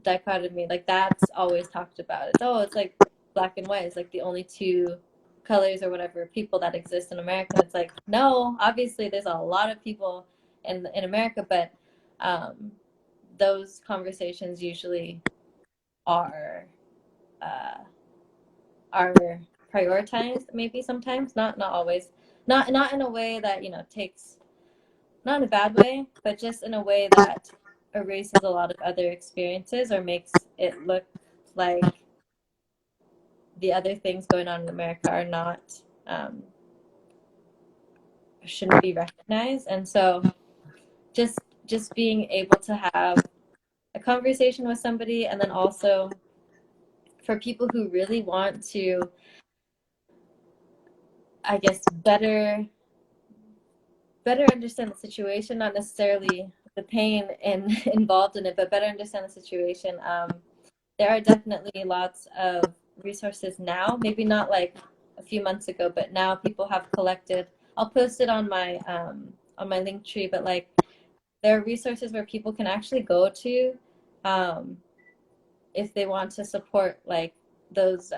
dichotomy, like that's always talked about. It's like black and white is like the only two colors or whatever people that exist in America. It's like, no, obviously there's a lot of people in America, but um, those conversations usually are uh, are prioritized maybe sometimes, not always, not in a way that takes, not in a bad way, but just in a way that erases a lot of other experiences or makes it look like the other things going on in America are not, um, shouldn't be recognized. And so just being able to have a conversation with somebody, and then also for people who really want to, I guess, better understand the situation, not necessarily the pain involved in it, but better understand the situation. There are definitely lots of resources now, maybe not like a few months ago, but now people have collected. I'll post it on my link tree, but like there are resources where people can actually go to um, if they want to support like those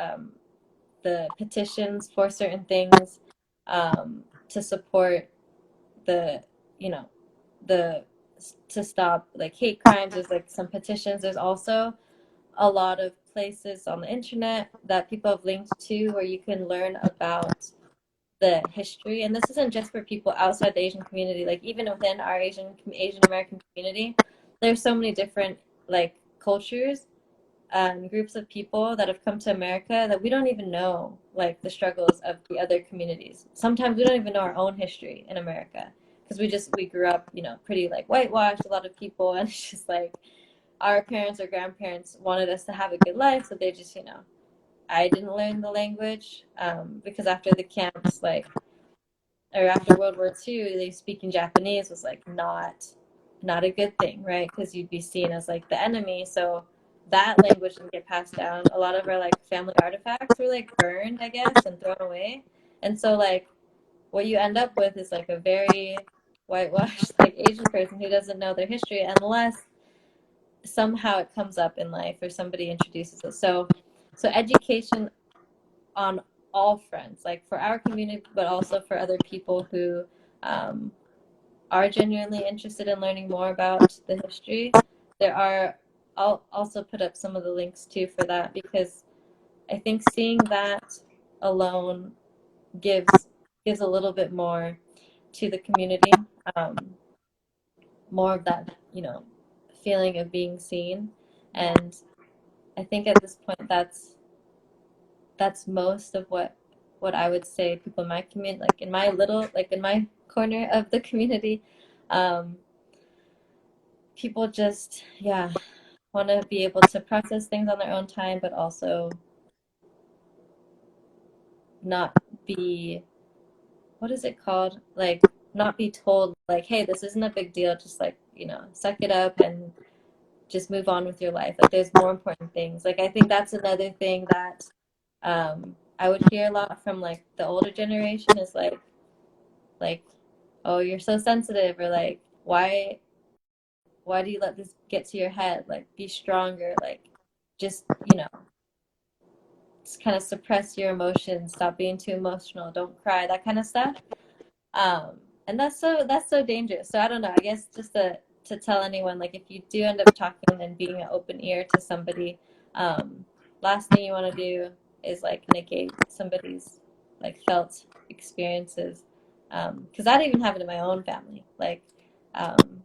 the petitions for certain things, to support the you know the to stop like hate crimes. There's like some petitions. There's also a lot of places on the internet that people have linked to where you can learn about the history. And this isn't just for people outside the Asian community. Like even within our Asian American community, there's so many different like cultures and groups of people that have come to America that we don't even know like the struggles of the other communities. Sometimes we don't even know our own history in America because we grew up, pretty like whitewashed, a lot of people, and it's just like our parents or grandparents wanted us to have a good life, so they just, I didn't learn the language because after the camps, like, or after World War II, they speaking Japanese was like not a good thing, right? Because you'd be seen as like the enemy. So that language didn't get passed down. A lot of our like family artifacts were like burned, I guess, and thrown away. And so like what you end up with is like a very whitewashed like Asian person who doesn't know their history unless somehow it comes up in life or somebody introduces it. So education on all fronts, like for our community, but also for other people who um, are genuinely interested in learning more about the history. There are, I'll also put up some of the links too for that, because I think seeing that alone gives a little bit more to the community, um, more of that, feeling of being seen. And I think at this point that's most of what I would say people in my community, like in my corner of the community, um, people just, yeah, want to be able to process things on their own time, but also not be, what is it called? Like, not be told, like, hey, this isn't a big deal. Just like, suck it up and just move on with your life. Like, there's more important things. Like, I think that's another thing that I would hear a lot from like the older generation is like, oh, you're so sensitive, or like, why do you let this get to your head? Like, be stronger. Like, just, just kind of suppress your emotions, stop being too emotional, don't cry, that kind of stuff. And that's so dangerous. So I don't know. I guess just to tell anyone, like, if you do end up talking and being an open ear to somebody, um, last thing you want to do is like negate somebody's like felt experiences. Because that even happened in my own family. Like, um,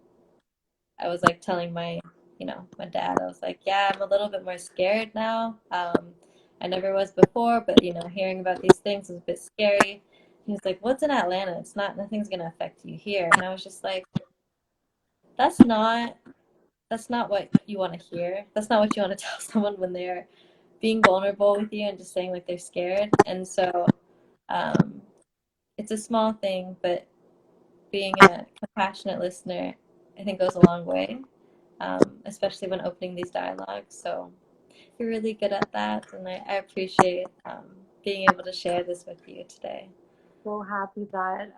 I was like telling my dad, I was like, yeah, I'm a little bit more scared now. I never was before, but hearing about these things was a bit scary. He was like, what's in Atlanta? Nothing's gonna affect you here. And I was just like, that's not that's not what you want to hear. That's not what you want to tell someone when they're being vulnerable with you and just saying like they're scared. And so um, it's a small thing, but being a compassionate listener, I think goes a long way. especially when opening these dialogues. So you're really good at that, and I appreciate being able to share this with you today. So happy that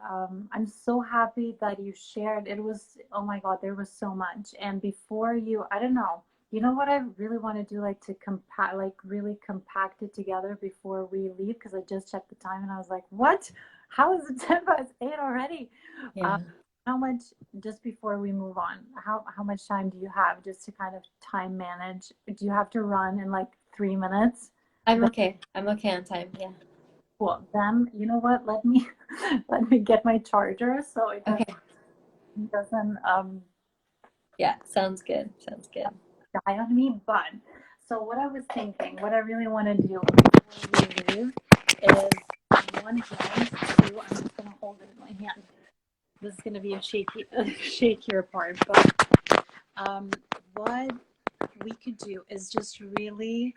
I'm so happy that you shared. It was, oh my God, there was so much. And before you, I don't know, you know what I really want to do, like to compact, like really compact it together before we leave, because I just checked the time and I was like, what? How is it 10 past 8 already? Um, Yeah, how much, just before we move on, how much time do you have just to kind of time manage? Do you have to run in like 3 minutes? I'm okay. I'm okay on time. Yeah. Cool. Then you know what? Let me let me get my charger so it Okay. doesn't Yeah. Sounds good. Sounds good. die on me. But so what I was thinking, what I really want to do before we leave is on one hand to I'm just gonna hold it in my hand. This is gonna be a shaky shakier part, but what we could do is just really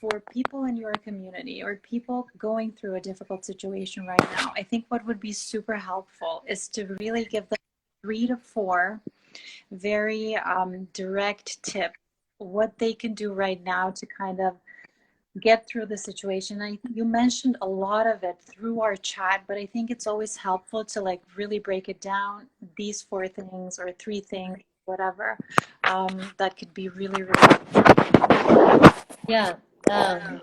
for people in your community or people going through a difficult situation right now, I think what would be super helpful is to really give them 3 to 4 very direct tips what they can do right now to kind of get through the situation. You mentioned a lot of it through our chat, but I think it's always helpful to like really break it down, these 4 things or 3 things, whatever, that could be really, really. Yeah. Um,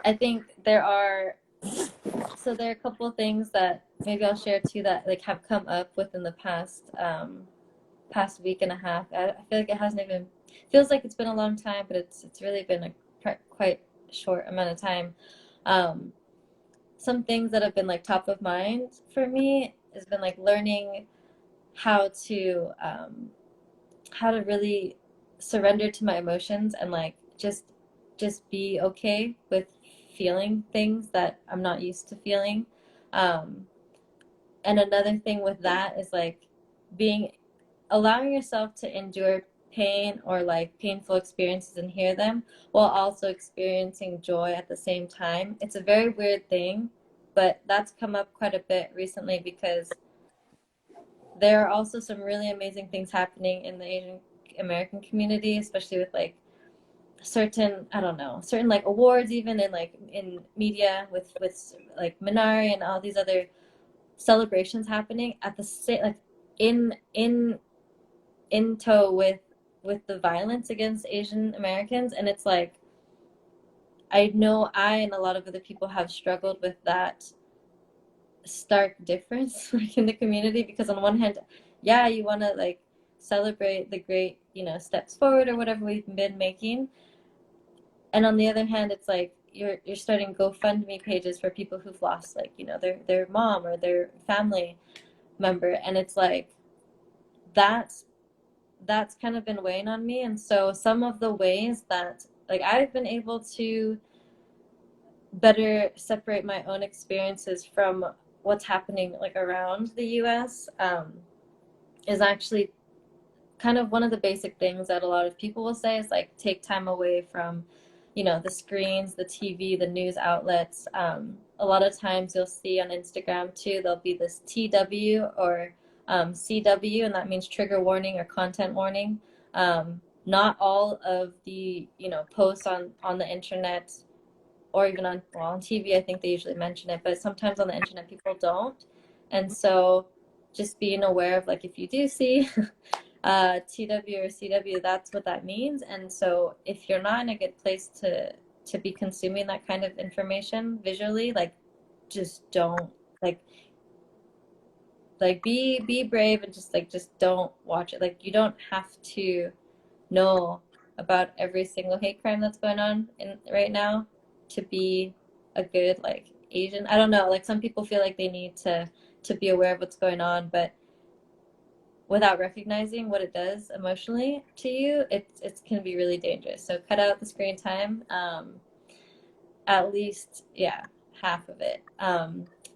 I think there are a couple of things that maybe I'll share too that like have come up within the past week and a half. I feel like it hasn't even feels like it's been a long time, but it's really been a quite short amount of time. Um, some things that have been like top of mind for me has been like learning how to um, how to really surrender to my emotions and like just be okay with feeling things that I'm not used to feeling. Um, and another thing with that is like being allowing yourself to endure pain or like painful experiences and hear them while also experiencing joy at the same time. It's a very weird thing, but that's come up quite a bit recently because there are also some really amazing things happening in the Asian American community, especially with like certain I don't know certain like awards even in like in media with like Minari and all these other celebrations happening at the same like in tow with the violence against Asian Americans, and it's like I know I and a lot of other people have struggled with that stark difference like in the community because on one hand, yeah, you want to like celebrate the great steps forward or whatever we've been making, and on the other hand, it's like you're starting GoFundMe pages for people who've lost like their mom or their family member, and it's like that's that's kind of been weighing on me. And so some of the ways that like I've been able to better separate my own experiences from what's happening like around the US is actually kind of one of the basic things that a lot of people will say is like take time away from the screens, the TV, the news outlets. A lot of times you'll see on Instagram too, there'll be this TW or CW, and that means trigger warning or content warning. Not all of the posts on the internet or even on TV, I think they usually mention it, but sometimes on the internet people don't. And so just being aware of like if you do see TW or CW, that's what that means. And so if you're not in a good place to be consuming that kind of information visually, like just don't like be brave and just don't watch it. Like you don't have to know about every single hate crime that's going on in right now to be a good like Asian. I don't know, like some people feel like they need to be aware of what's going on, but without recognizing what it does emotionally to you, it can be really dangerous. So cut out the screen time, at least, yeah, half of it.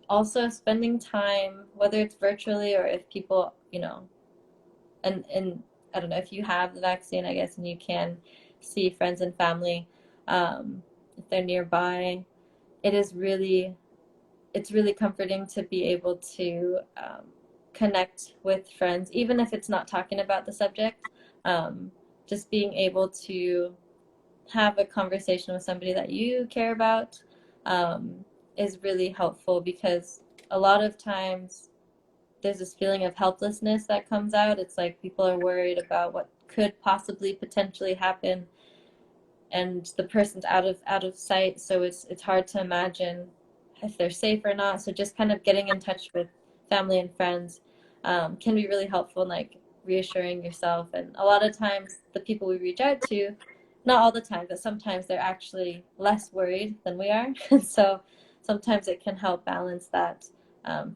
Also spending time, whether it's virtually or if people, and I don't know if you have the vaccine, I guess, and you can see friends and family, if they're nearby. It is really, it's really comforting to be able to connect with friends, even if it's not talking about the subject. just being able to have a conversation with somebody that you care about um, is really helpful, because a lot of times there's this feeling of helplessness that comes out. It's like people are worried about what could possibly potentially happen, and the person's out of sight, so it's hard to imagine if they're safe or not. So just kind of getting in touch with family and friends can be really helpful in like reassuring yourself. And a lot of times the people we reach out to, not all the time, but sometimes they're actually less worried than we are. And so sometimes it can help balance that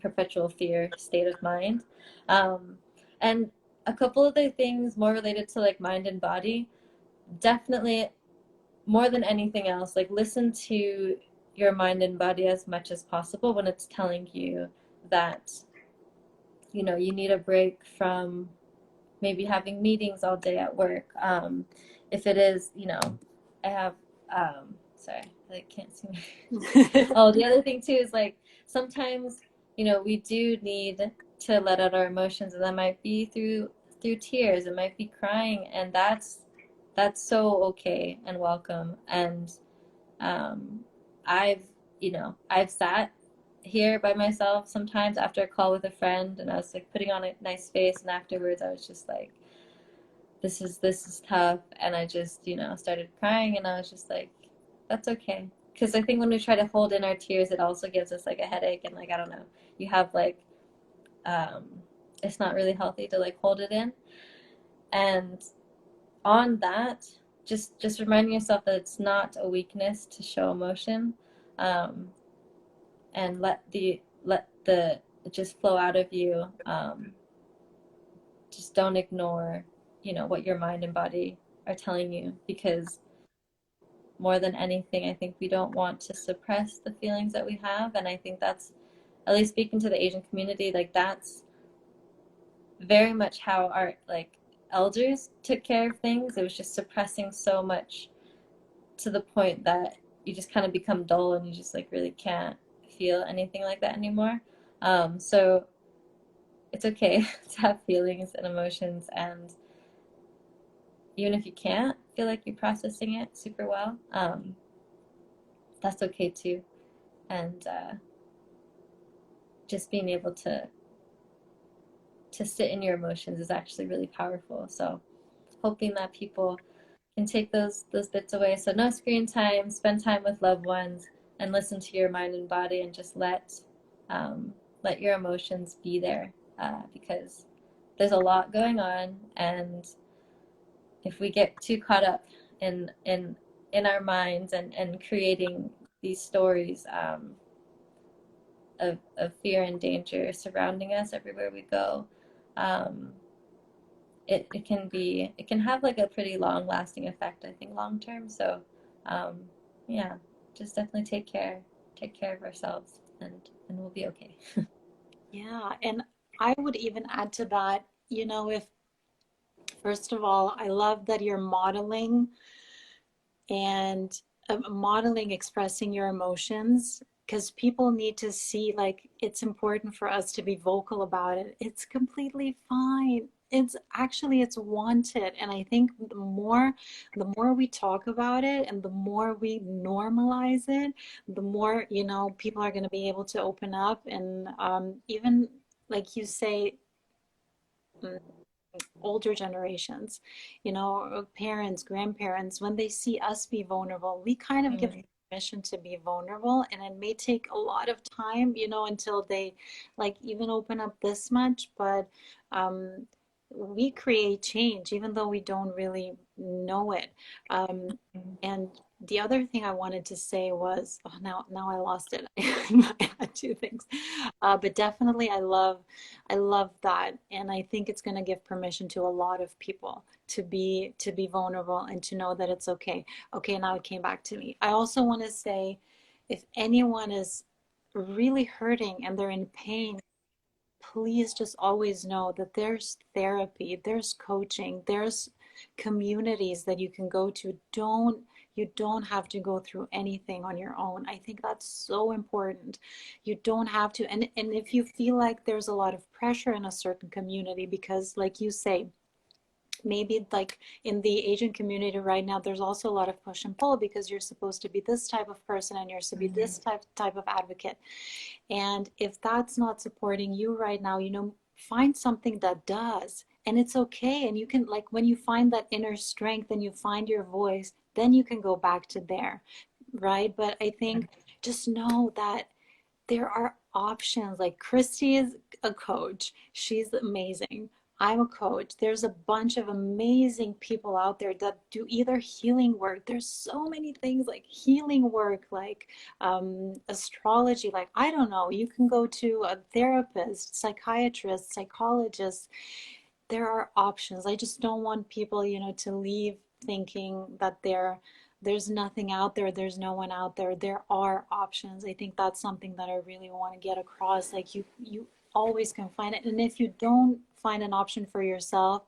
perpetual fear state of mind. And a couple of the things more related to like mind and body, definitely more than anything else, like listen to your mind and body as much as possible when it's telling you that, you know, you need a break from maybe having meetings all day at work. If it is, you know, I have, sorry, I can't see oh, the other thing too is like sometimes, you know, we do need to let out our emotions, and that might be through tears, it might be crying, and that's so okay and welcome. And um, I've, you know, I've sat here by myself sometimes after a call with a friend, and I was like putting on a nice face, and afterwards I was just like, this is tough, and I just, you know, started crying, and I was just like, that's okay. Because I think when we try to hold in our tears, it also gives us like a headache, and like I don't know, you have like um, it's not really healthy to like hold it in. And on that, just reminding yourself that it's not a weakness to show emotion, um, and let the it just flow out of you. Just don't ignore, you know, what your mind and body are telling you, because more than anything, I think we don't want to suppress the feelings that we have. And I think that's, at least speaking to the Asian community, like that's very much how our like elders took care of things. It was just suppressing so much to the point that you just kind of become dull, and you just like really can't feel anything like that anymore. So it's okay to have feelings and emotions, and even if you can't feel like you're processing it super well, that's okay too. And just being able to sit in your emotions is actually really powerful. So hoping that people can take those bits away. So no screen time, spend time with loved ones, and listen to your mind and body, and just let your emotions be there, because there's a lot going on, and if we get too caught up in our minds and creating these stories of fear and danger surrounding us everywhere we go, um, it can have like a pretty long lasting effect, I think, long term. So um, yeah, just definitely take care of ourselves, and we'll be okay. Yeah, and I would even add to that, you know, if first of all, I love that you're modeling and modeling expressing your emotions, because people need to see like it's important for us to be vocal about it. It's completely fine. It's actually it's wanted. And I think the more we talk about it and the more we normalize it, the more, you know, people are going to be able to open up. And even like you say, mm, older generations, you know, parents, grandparents, when they see us be vulnerable, we kind of give them Mm, permission to be vulnerable. And it may take a lot of time, you know, until they like even open up this much. But um, we create change even though we don't really know it. Um, mm, and the other thing I wanted to say was, oh, now I lost it. I had two things, but definitely I love that, and I think it's going to give permission to a lot of people to be vulnerable and to know that it's okay. Okay, now it came back to me. I also want to say, if anyone is really hurting and they're in pain, please just always know that there's therapy, there's coaching, there's communities that you can go to. You don't have to go through anything on your own. I think that's so important. You don't have to. And if you feel like there's a lot of pressure in a certain community, because like you say, maybe like in the Asian community right now, there's also a lot of push and pull because you're supposed to be this type of person and you're supposed to be this type of advocate. And if that's not supporting you right now, find something that does. And it's okay. And you can, like, when you find that inner strength and you find your voice, then you can go back to there, right? But I think just know that there are options. Like Kristy is a coach, she's amazing. I'm a coach. There's a bunch of amazing people out there that do either healing work. There's so many things like healing work, like astrology. Like, I don't know, you can go to a therapist, psychiatrist, psychologist. There are options. I just don't want people, to leave thinking that there's nothing out there, there's no one out there. There are options. I think that's something that I really want to get across. Like, you always can find it. And if you don't find an option for yourself,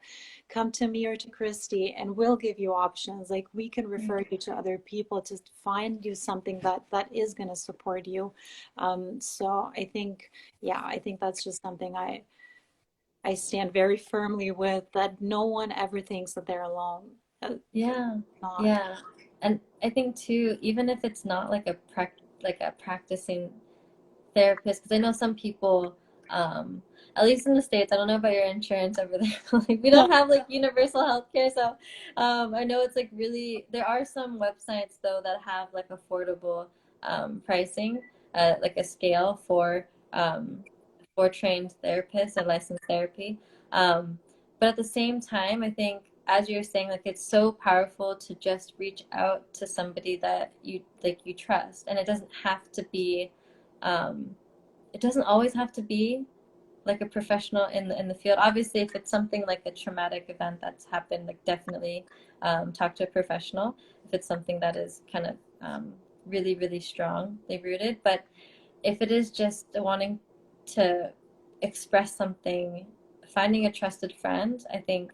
come to me or to Kristy and we'll give you options. Like, we can refer you to other people to find you something that is going to support you. So I think, yeah, I think that's just something I stand very firmly with, that no one ever thinks that they're alone. Yeah, Not. yeah. And I think too, even if it's not like a practicing therapist, because I know some people, at least in the States, I don't know about your insurance over there, but like we No. don't have like universal health care. So I know it's like really, there are some websites though that have like affordable pricing, like a scale for trained therapists and licensed therapy. Um, but at the same time, I think as you're saying, like it's so powerful to just reach out to somebody that you trust, and it doesn't have to be um, it doesn't always have to be like a professional in the field. Obviously, if it's something like a traumatic event that's happened, like definitely talk to a professional. If it's something that is kind of really, really strongly rooted, but if it is just wanting to express something, finding a trusted friend, I think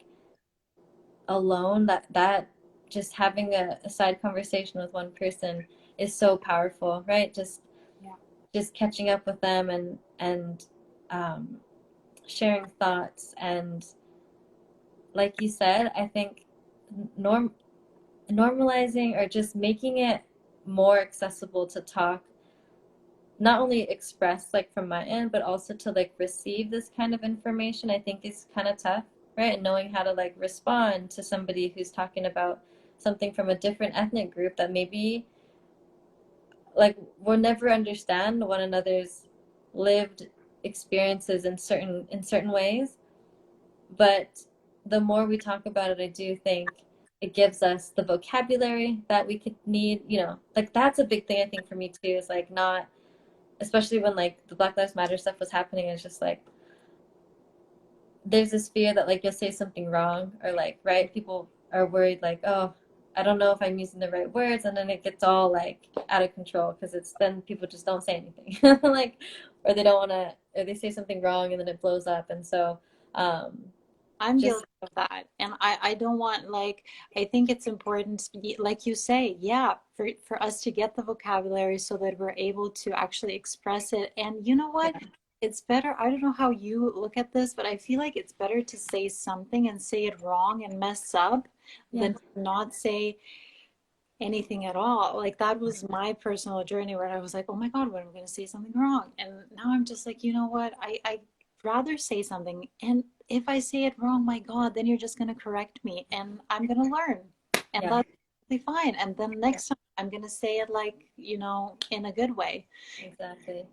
alone that just having a side conversation with one person is so powerful, right? Yeah. Just catching up with them and um, sharing thoughts, and like you said, I think norm normalizing or just making it more accessible to talk, not only express like from my end, but also to like receive this kind of information, I think is kind of tough, right? And knowing how to like respond to somebody who's talking about something from a different ethnic group that maybe like we'll never understand one another's lived experiences in certain ways, but the more we talk about it, I do think it gives us the vocabulary that we could need, like that's a big thing I think for me too, is like not, especially when like the Black Lives Matter stuff was happening, it's just like there's this fear that like you'll say something wrong, or like, right, people are worried like, oh, I don't know if I'm using the right words, and then it gets all like out of control because it's then people just don't say anything like, or they don't want to, or they say something wrong and then it blows up. And so um I'm just guilty of that. And I don't want, like, I think it's important to be, like you say, yeah, for us to get the vocabulary so that we're able to actually express it. And you know what? yeah, It's better. I don't know how you look at this, but I feel like it's better to say something and say it wrong and mess up yeah, than to not say anything at all. Like, that was my personal journey where I was like, oh my God, what am I going to say something wrong? And now I'm just like, you know what? I rather say something. And if I say it wrong, my God, then you're just going to correct me and I'm going to learn. And yeah, that's totally fine. And then next time I'm going to say it like, in a good way. exactly.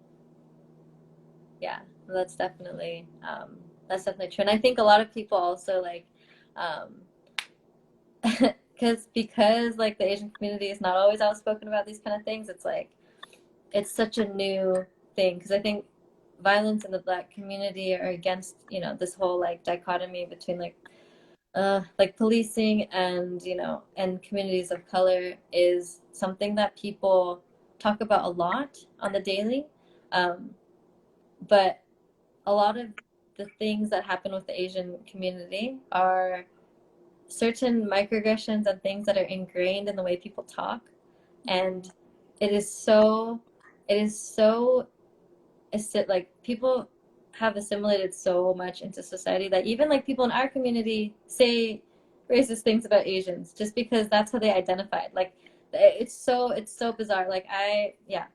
Yeah, that's definitely true. And I think a lot of people also like um because like the Asian community is not always outspoken about these kind of things, it's like it's such a new thing, because I think violence in the Black community or against, this whole like dichotomy between like policing and and communities of color is something that people talk about a lot on the daily. um, but a lot of the things that happen with the Asian community are certain microaggressions and things that are ingrained in the way people talk. And it is so, it is so, like people have assimilated so much into society that even like people in our community say racist things about Asians just because that's how they identified. Like it's so bizarre. Like yeah,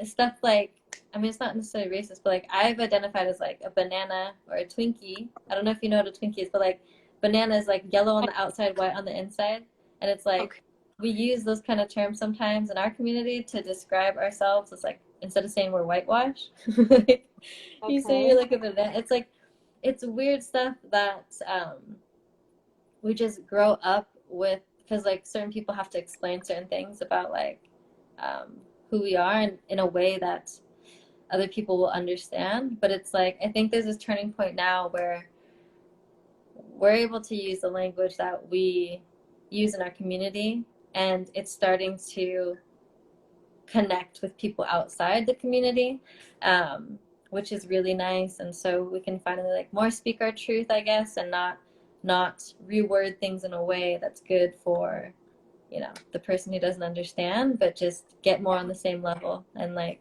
stuff like, I mean, it's not necessarily racist, but like I've identified as like a banana or a Twinkie. I don't know if you know what a Twinkie is, but like banana is like yellow on the outside, white on the inside, and it's like Okay. we use those kind of terms sometimes in our community to describe ourselves. It's like instead of saying we're whitewash, like you say Okay. you're like a banana. It's like it's weird stuff that we just grow up with because like certain people have to explain certain things about like um, who we are in a way that other people will understand. But it's like I think there's this turning point now where we're able to use the language that we use in our community, and it's starting to connect with people outside the community, um, which is really nice. And so we can finally like more speak our truth, I guess, and not reword things in a way that's good for the person who doesn't understand, but just get more on the same level and like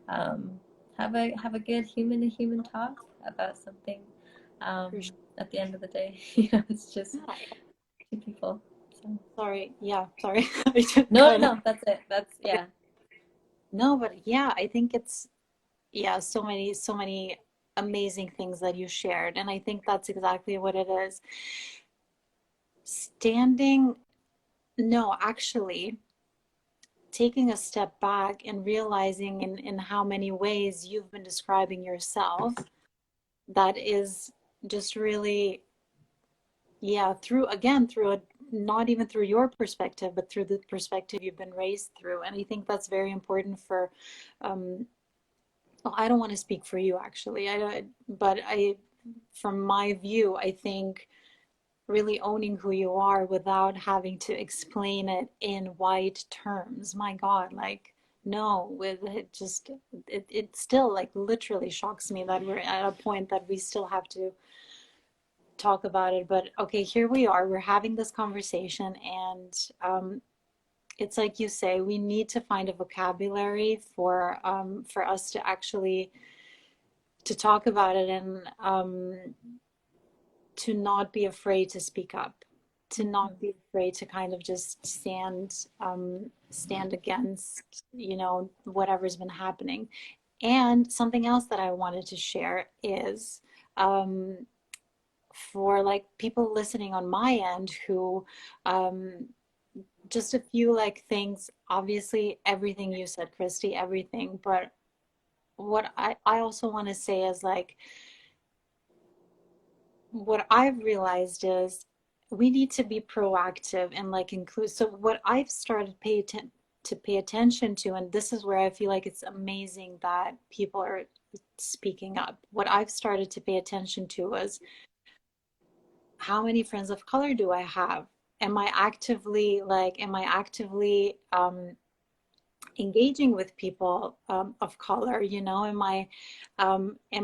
um, have a good human to human talk about something. For At the end of the day, it's just sure. two people. So Sorry. Yeah, sorry. I just no, no, kind of no, that's it. That's yeah. no, but yeah, I think it's yeah, so many amazing things that you shared, and I think that's exactly what it is. Standing, no, actually, taking a step back and realizing in how many ways you've been describing yourself, that is just really, yeah, through again, through a not even through your perspective, but through the perspective you've been raised through. And I think that's very important for um, well, I don't want to speak for you actually. I don't, but I, from my view, I think really owning who you are without having to explain it in white terms. My God, like no, with it just it still like literally shocks me that we're at a point that we still have to talk about it. But okay, here we are. We're having this conversation, and it's like you say, we need to find a vocabulary for us to actually to talk about it and to not be afraid to speak up, to not be afraid to kind of just stand against whatever's been happening. And something else that I wanted to share is um, for like people listening on my end who um, just a few like things. Obviously, everything you said, Kristy, everything. But what I also want to say is like what I've realized is we need to be proactive and like include. So what I've started to pay attention to, and this is where I feel like it's amazing that people are speaking up. What I've started to pay attention to is how many friends of color do I have? Am I actively engaging with people of color? Am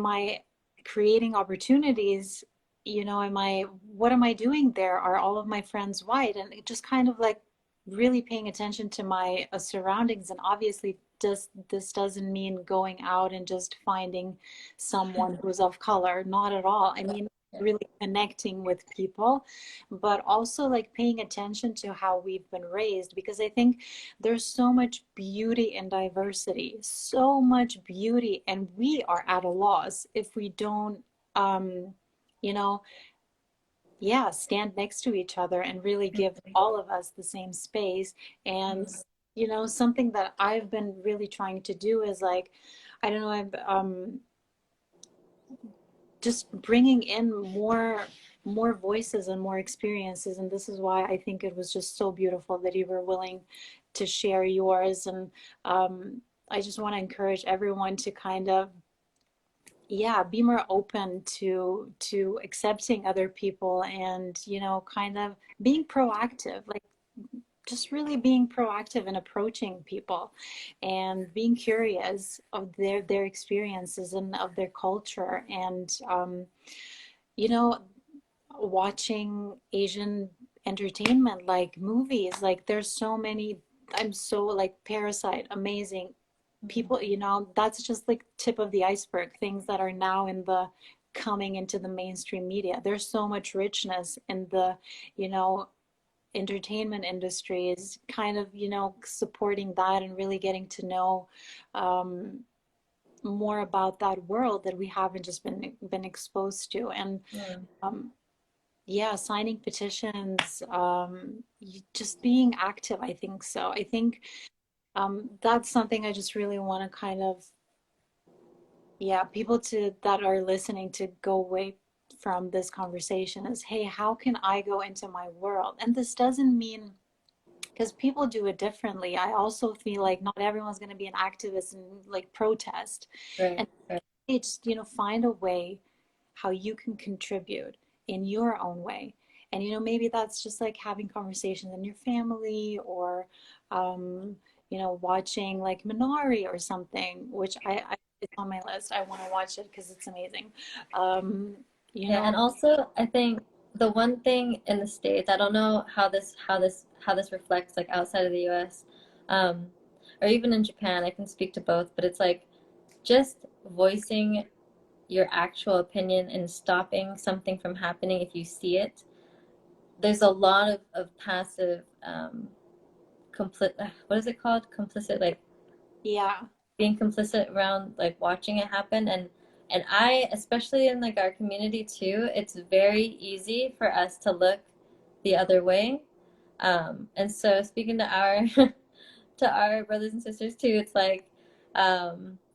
I creating opportunities? What am I doing there? Are all of my friends white? And it just kind of like really paying attention to my surroundings. And obviously, this doesn't mean going out and just finding someone who's of color. Not at all. I mean, really connecting with people, but also like paying attention to how we've been raised, because I think there's so much beauty and diversity, so much beauty, and we are at a loss if we don't, um, you know, yeah, stand next to each other and really give all of us the same space. And, something that I've been really trying to do is like, I don't know, I've just bringing in more voices and more experiences. And this is why I think it was just so beautiful that you were willing to share yours. And I just want to encourage everyone to kind of, yeah, be more open to accepting other people, and kind of being proactive, like just really being proactive and approaching people and being curious of their experiences and of their culture. And you know watching Asian entertainment, like movies, like there's so many. I'm so like Parasite, amazing. People, that's just like tip of the iceberg, things that are now in the coming into the mainstream media. There's so much richness in the, you know, entertainment industry is kind of, you know, supporting that and really getting to know um, more about that world that we haven't just been exposed to. And Yeah. um, yeah, signing petitions, just being active, I think so. I think that's something I just really want to kind of, yeah, people to that are listening to go away from this conversation is, hey, how can I go into my world? And this doesn't mean because people do it differently. I also feel like not everyone's going to be an activist and like protest. Right, And right. it's, you know, find a way how you can contribute in your own way. And, you know, maybe that's just like having conversations in your family or, um, you know, watching like Minari or something, which it's on my list. I want to watch it because it's amazing. Um, you Yeah, know, and also I think the one thing in the States, I don't know how this reflects like outside of the US, um, or even in Japan, I can speak to both, but it's like just voicing your actual opinion and stopping something from happening if you see it. There's a lot of passive what is it called? Complicit, like yeah, being complicit around like watching it happen. And I, especially in like our community too, it's very easy for us to look the other way. And so speaking to our to our brothers and sisters too, it's like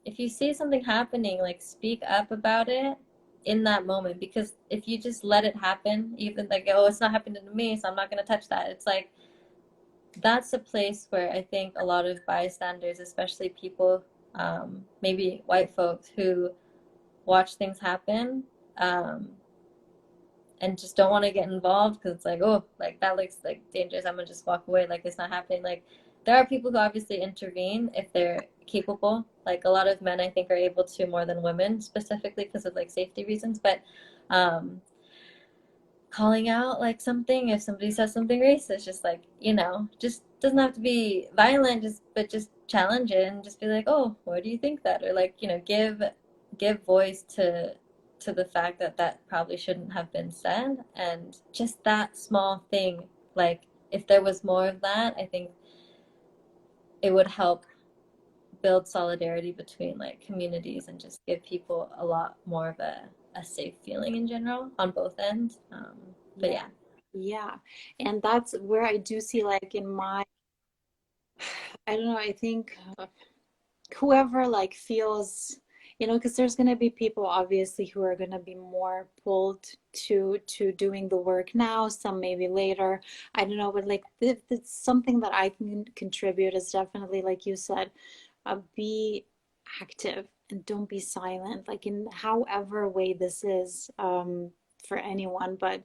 if you see something happening, like speak up about it in that moment, because if you just let it happen, even like, oh, it's not happening to me, so I'm not going to touch that, it's like that's a place where I think a lot of bystanders, especially people, maybe white folks who watch things happen, um, and just don't want to get involved because it's like, oh, like that looks like dangerous. I'm gonna just walk away, like it's not happening. Like there are people who obviously intervene if they're capable. Like a lot of men, I think, are able to more than women, specifically because of like safety reasons. But um, calling out like something if somebody says something racist, just like, just doesn't have to be violent, just but just challenge it and just be like, oh, why do you think that? Or like, give voice to the fact that that probably shouldn't have been said. And just that small thing, like if there was more of that, I think it would help build solidarity between like communities and just give people a lot more of a safe feeling in general on both ends. But yeah, yeah. yeah. And that's where I do see like in my, I don't know, I think whoever like feels, you know, because there's going to be people obviously who are going to be more pulled to doing the work now, some maybe later, I don't know, but like if it's something that I can contribute is definitely like you said, be active and don't be silent, like in however way this is, for anyone. But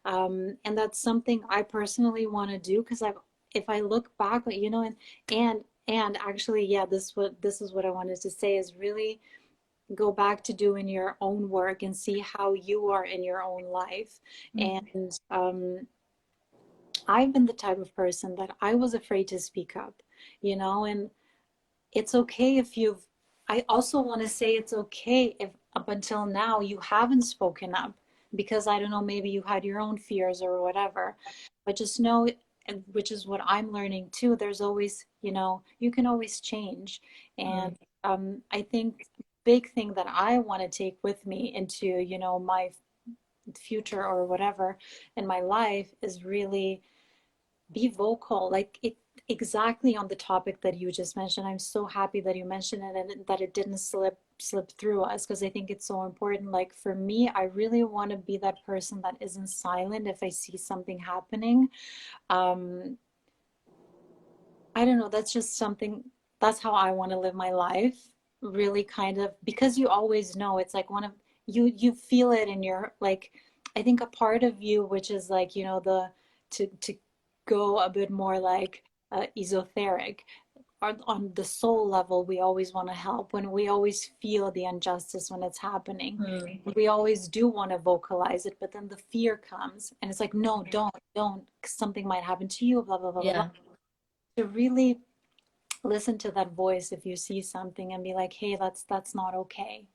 and that's something I personally want to do because I, if I look back, you know, and actually, yeah, this is what I wanted to say is really go back to doing your own work and see how you are in your own life. Mm. And I've been the type of person that I was afraid to speak up, you know, and it's okay if you've, I also want to say it's okay if up until now you haven't spoken up because I don't know, maybe you had your own fears or whatever. But just know, and which is what I'm learning too, there's always, you know, you can always change. And Mm. I think big thing that I want to take with me into, you know, my future or whatever in my life is really be vocal, like it exactly on the topic that you just mentioned. I'm so happy that you mentioned it and that it didn't slip through us because I think it's so important. Like for me, I really want to be that person that isn't silent if I see something happening. um I don't know, that's just something, that's how I want to live my life, really, kind of, because you always know, it's like one of you feel it in your, like, I think a part of you which is like, you know, the to go a bit more like esoteric, on the soul level, we always want to help when we always feel the injustice when it's happening. Mm. We always do want to vocalize it, but then the fear comes and it's like, no, don't, 'cause something might happen to you, blah blah blah blah blah. Yeah. To really listen to that voice if you see something and be like, hey, that's not okay,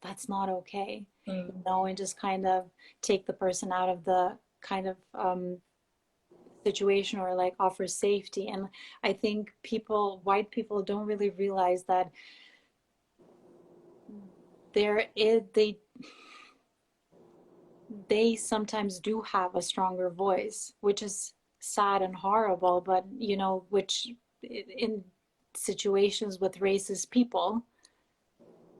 that's not okay. Mm. and just kind of take the person out of the kind of situation, or like offer safety. And I think white people don't really realize that there is they sometimes do have a stronger voice, which is sad and horrible, but which in situations with racist people,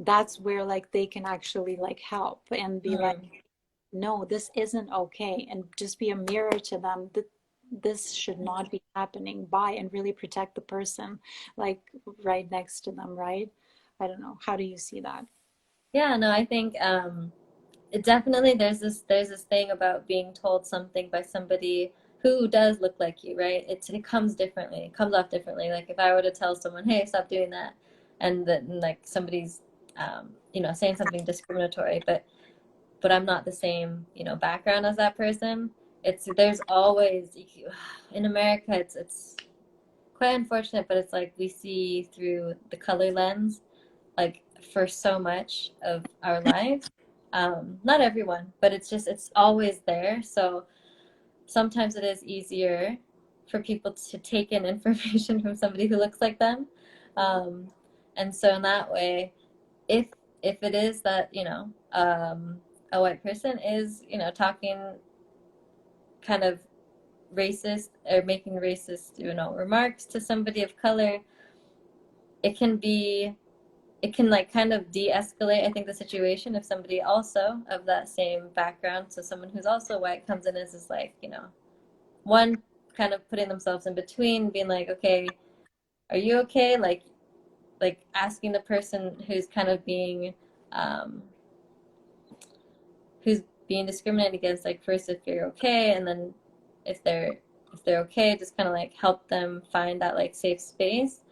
that's where like they can actually like help and be like, Mm. no, this isn't okay, and just be a mirror to them that this should not be happening by, and really protect the person like right next to them, right? I don't know. How do you see that? Yeah, no, I think it definitely there's this thing about being told something by somebody who does look like you, right? It comes differently. It comes off differently. Like if I were to tell someone, "Hey, stop doing that," and then like somebody's saying something discriminatory, but I'm not the same, background as that person. It's there's always in America it's quite unfortunate, but it's like we see through the color lens like for so much of our lives. Not everyone, but it's always there. So sometimes it is easier for people to take in information from somebody who looks like them. Um, and so in that way, if if it is that, a white person is, talking kind of racist or making racist, remarks to somebody of color, it can be it can like kind of de-escalate, I think, the situation if somebody also of that same background, so someone who's also white comes in as is like, one kind of putting themselves in between, being like, okay, are you okay? Like asking the person who's kind of being um who's being discriminated against, like first if you're okay, and then if they're if they're okay, just kind of like help them find that like safe space.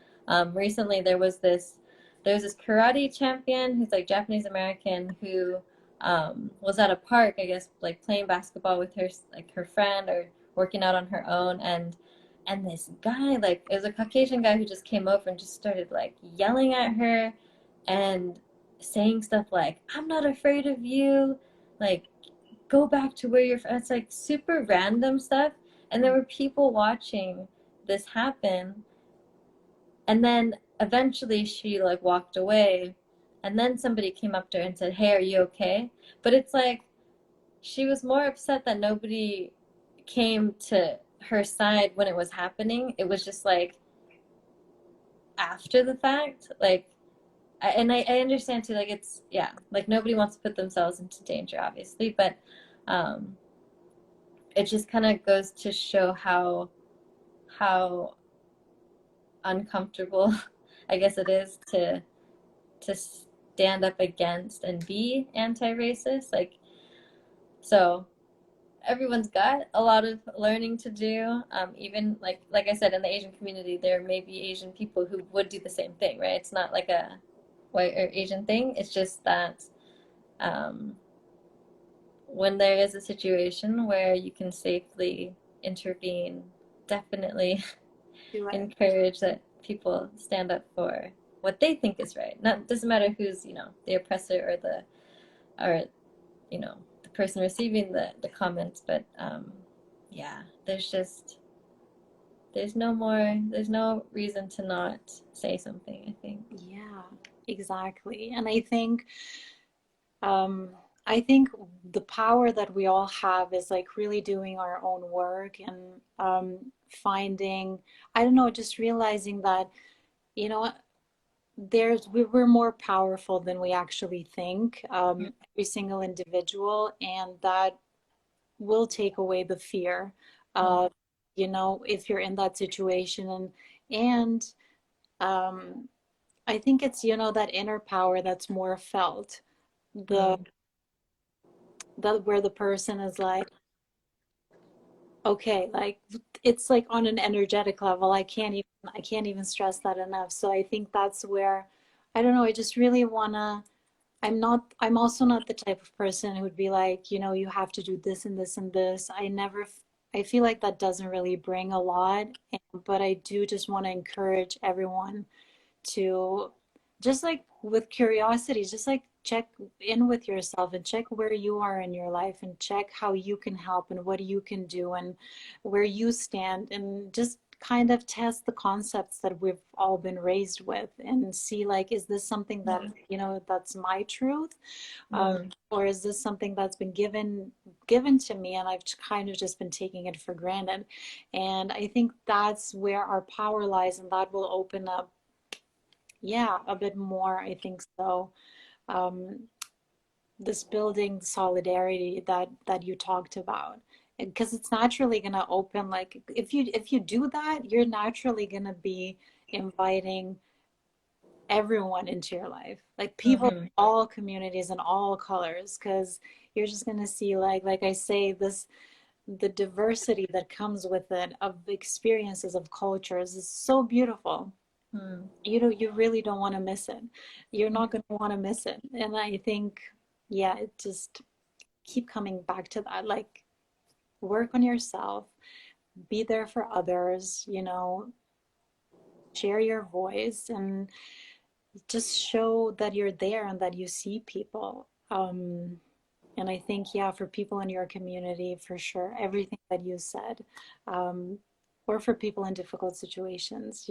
Recently there was this karate champion who's like Japanese American who was at a park, I guess, like playing basketball with her friend or working out on her own, and this guy, like it was a Caucasian guy who just came over and just started like yelling at her and saying stuff like, "I'm not afraid of you," like go back to where you're from. It's like super random stuff. And there were people watching this happen. And then eventually she like walked away. And then somebody came up to her and said, "Hey, are you okay?" But it's like she was more upset that nobody came to her side when it was happening. It was just like after the fact. Like, I understand too, like it's, yeah, like nobody wants to put themselves into danger, obviously. But um, it just kind of goes to show how uncomfortable I guess it is to stand up against and be anti-racist. Like, so everyone's got a lot of learning to do. Even like I said, in the Asian community, there may be Asian people who would do the same thing, right? It's not like a white or Asian thing. It's just that um, when there is a situation where you can safely intervene, definitely You're right. encourage that people stand up for what they think is right. Not doesn't matter who's, the oppressor or the person receiving the comments, but yeah, there's no reason to not say something, I think. Yeah, exactly. And um, I think the power that we all have is like really doing our own work, and finding, I don't know, just realizing that, you know, we're more powerful than we actually think, every single individual, and that will take away the fear Mm. of, if you're in that situation. And um, I think it's, that inner power that's more felt, the Mm. that where the person is like, okay, like it's like on an energetic level. I can't even stress that enough. So I think that's where, I don't know, I just really wanna, I'm also not the type of person who would be like, you have to do this and this and this. I feel like that doesn't really bring a lot, but I do just want to encourage everyone to, just like with curiosity, just like check in with yourself and check where you are in your life and check how you can help and what you can do and where you stand, and just kind of test the concepts that we've all been raised with and see, like, is this something that, Mm, that's my truth, um, mm, or is this something that's been given to me and I've kind of just been taking it for granted. And I think that's where our power lies, and that will open up, yeah, a bit more, I think so. um, this building solidarity that you talked about, because it's naturally going to open, like, if you do that, you're naturally going to be inviting everyone into your life, like people of mhm, all communities and all colors, because you're just going to see, like I say, this, the diversity that comes with it, of experiences, of cultures, is so beautiful. mm, You really don't want to miss it. You're not going to want to miss it. And I think, yeah, it just keep coming back to that, like, work on yourself, be there for others, share your voice, and just show that you're there and that you see people. And I think, yeah, for people in your community, for sure, everything that you said, um, or for people in difficult situations,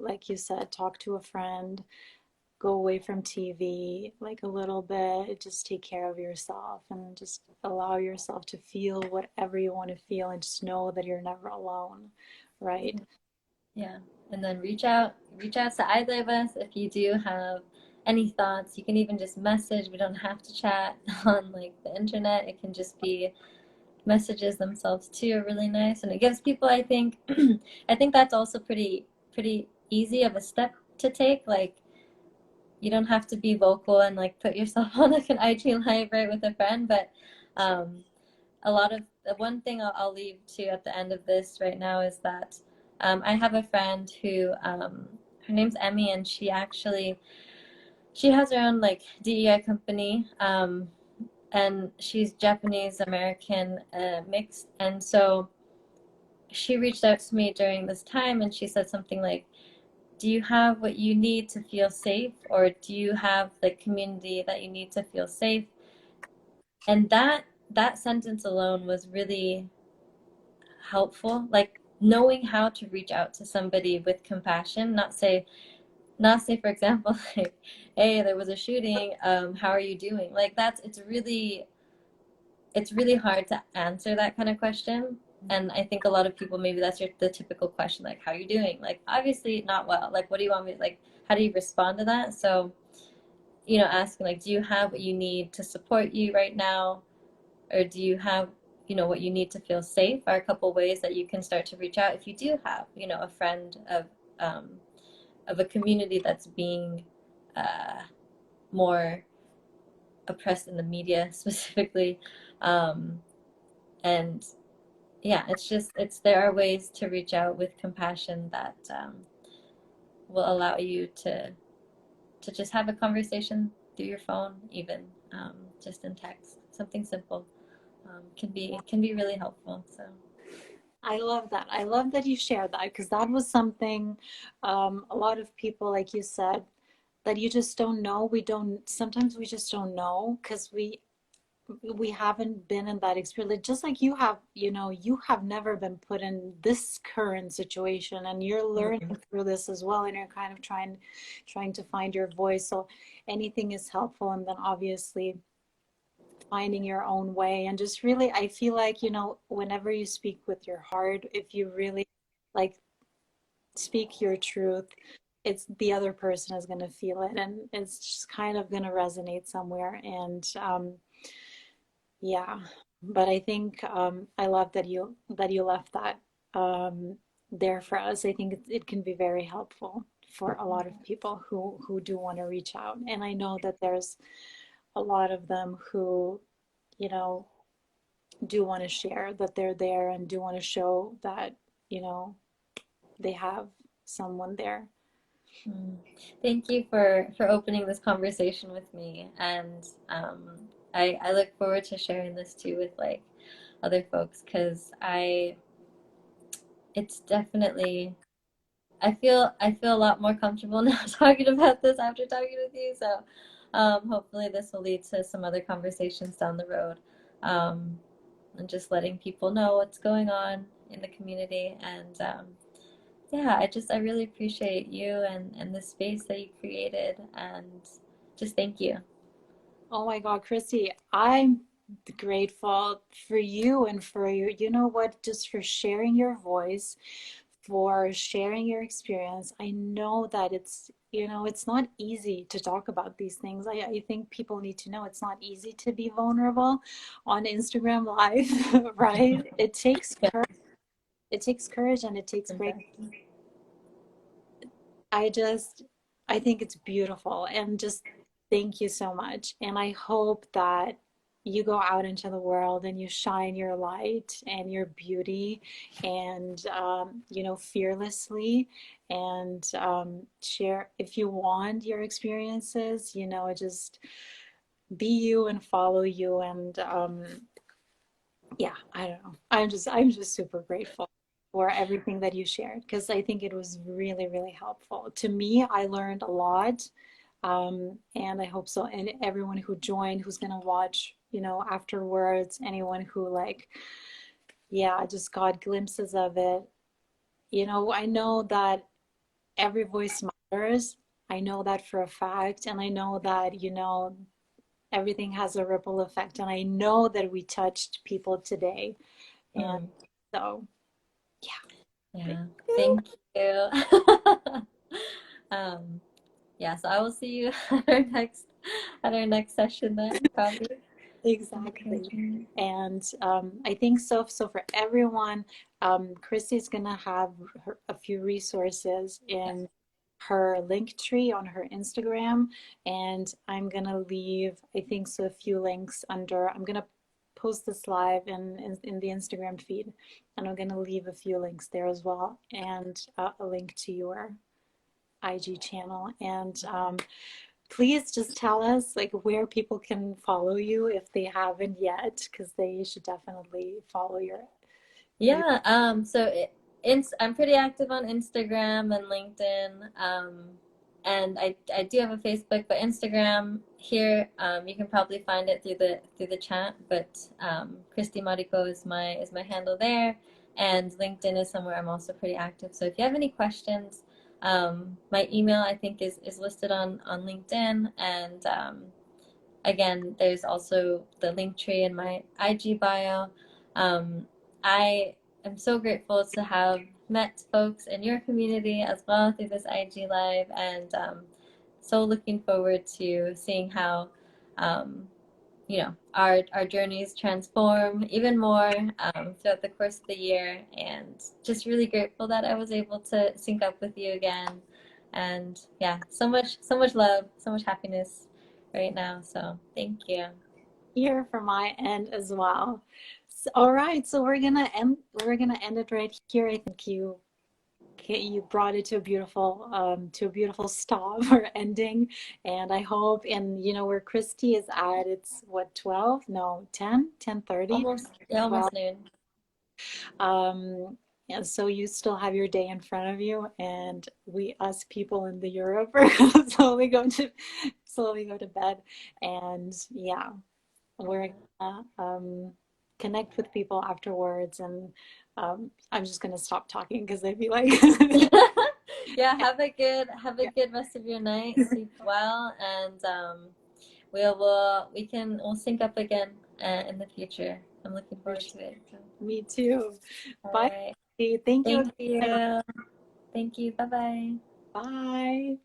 like you said, talk to a friend, go away from TV like a little bit, just take care of yourself and just allow yourself to feel whatever you want to feel, and just know that you're never alone, right? yeah. And then reach out to either of us if you do have any thoughts. You can even just message. We don't have to chat on like the internet. It can just be messages themselves too are really nice, and it gives people, I think, I think that's also pretty easy of a step to take. Like you don't have to be vocal and like put yourself on like an IG live right with a friend, but um, a lot of the one thing I'll leave to at the end of this right now is that I have a friend who her name's Emmy, and she has her own like DEI company, and she's Japanese American mixed, and so she reached out to me during this time and she said something like, do you have what you need to feel safe, or do you have the community that you need to feel safe? And that sentence alone was really helpful, like knowing how to reach out to somebody with compassion, not say for example like, hey, there was a shooting, how are you doing? Like that's it's really hard to answer that kind of question. And I think a lot of people, maybe that's the typical question, like, how are you doing? Like, obviously not well. Like, what do you want me, like, how do you respond to that? So, asking, like, do you have what you need to support you right now? Or do you have, what you need to feel safe are a couple ways that you can start to reach out if you do have, a friend of a community that's being uh, more oppressed in the media specifically. Um, and yeah, there are ways to reach out with compassion that will allow you to just have a conversation through your phone, even just in text. Something simple can be really helpful. So I love that. I love that you shared that, because that was something, a lot of people, like you said, that you just don't know. Sometimes we just don't know because we haven't been in that experience. Like, just like you have, you have never been put in this current situation, and you're learning mm, through this as well, and you're kind of trying to find your voice. So anything is helpful. And then obviously finding your own way, and just really, I feel like, whenever you speak with your heart, if you really, like, speak your truth, it's the other person is going to feel it, and it's just kind of going to resonate somewhere. And yeah, but I think, I love that you left that, um, there for us. I think it can be very helpful for a lot of people who do want to reach out. And I know that there's a lot of them who, you know, do want to share that they're there, and do want to show that, you know, they have someone there. mm. Thank you for opening this conversation with me, and I look forward to sharing this too with like other folks because it's definitely I feel a lot more comfortable now talking about this after talking with you. So Hopefully this will lead to some other conversations down the road. Um, and just letting people know what's going on in the community. And yeah, I really appreciate you and the space that you created. And just thank you. Oh my God, Kristy, I'm grateful for you and for you know what, just for sharing your voice, for sharing your experience. I know that it's, you know, it's not easy to talk about these things. I think people need to know it's not easy to be vulnerable on Instagram Live, right? It takes Yeah, courage. It takes courage and it takes break. exactly. I just, I think it's beautiful and just thank you so much. And I hope that you go out into the world and you shine your light and your beauty and, you know, fearlessly and share if you want your experiences, you know, just be you and follow you. And yeah, I don't know. I'm just super grateful for everything that you shared because I think it was really, really helpful. To me, I learned a lot. And I hope so. And everyone who joined, who's gonna watch, you know, afterwards, anyone who like, yeah, just got glimpses of it. You know, I know that every voice matters. I know that for a fact. And I know that, you know, everything has a ripple effect. And I know that we touched people today. And Mm, so yeah. yeah, thank you. um, yeah, so I will see you at our next session then, probably. Exactly. Okay. And I think so. So for everyone, Kristy's gonna have a few resources in her link tree on her Instagram, and I'm gonna leave, I think so, a few links under. I'm gonna post this live in the Instagram feed, and I'm gonna leave a few links there as well, and a link to your IG channel. And please just tell us like where people can follow you if they haven't yet, because they should definitely follow your Yeah, so I'm pretty active on Instagram and LinkedIn. And I do have a Facebook, but Instagram here, you can probably find it through the chat, but Kristy Mariko is my handle there, and LinkedIn is somewhere I'm also pretty active. So if you have any questions, my email I think is listed on LinkedIn, and again, there's also the link tree in my IG bio. I am so grateful to have met folks in your community as well through this IG Live, and so looking forward to seeing how um, our journeys transform even more throughout the course of the year, and just really grateful that I was able to sync up with you again. And yeah, so much love, so much happiness right now. So thank you. here from my end as well. So, all right, so we're gonna end it right here. I think you brought it to a beautiful stop or ending, and I hope, and you know where Kristy is at, it's what, 12, no, 10:30. Almost, yeah, Well, almost noon. and so you still have your day in front of you, and we, us people in the Europe, are gonna slowly go to bed. And yeah, we're gonna connect with people afterwards. And I'm just gonna stop talking because I feel like Yeah, have a good rest of your night. Sleep well, and we'll sync up again in the future. I'm looking forward to it. So, me too. all Bye. right. Thank you Thank again. you. Thank you. Bye bye. Bye.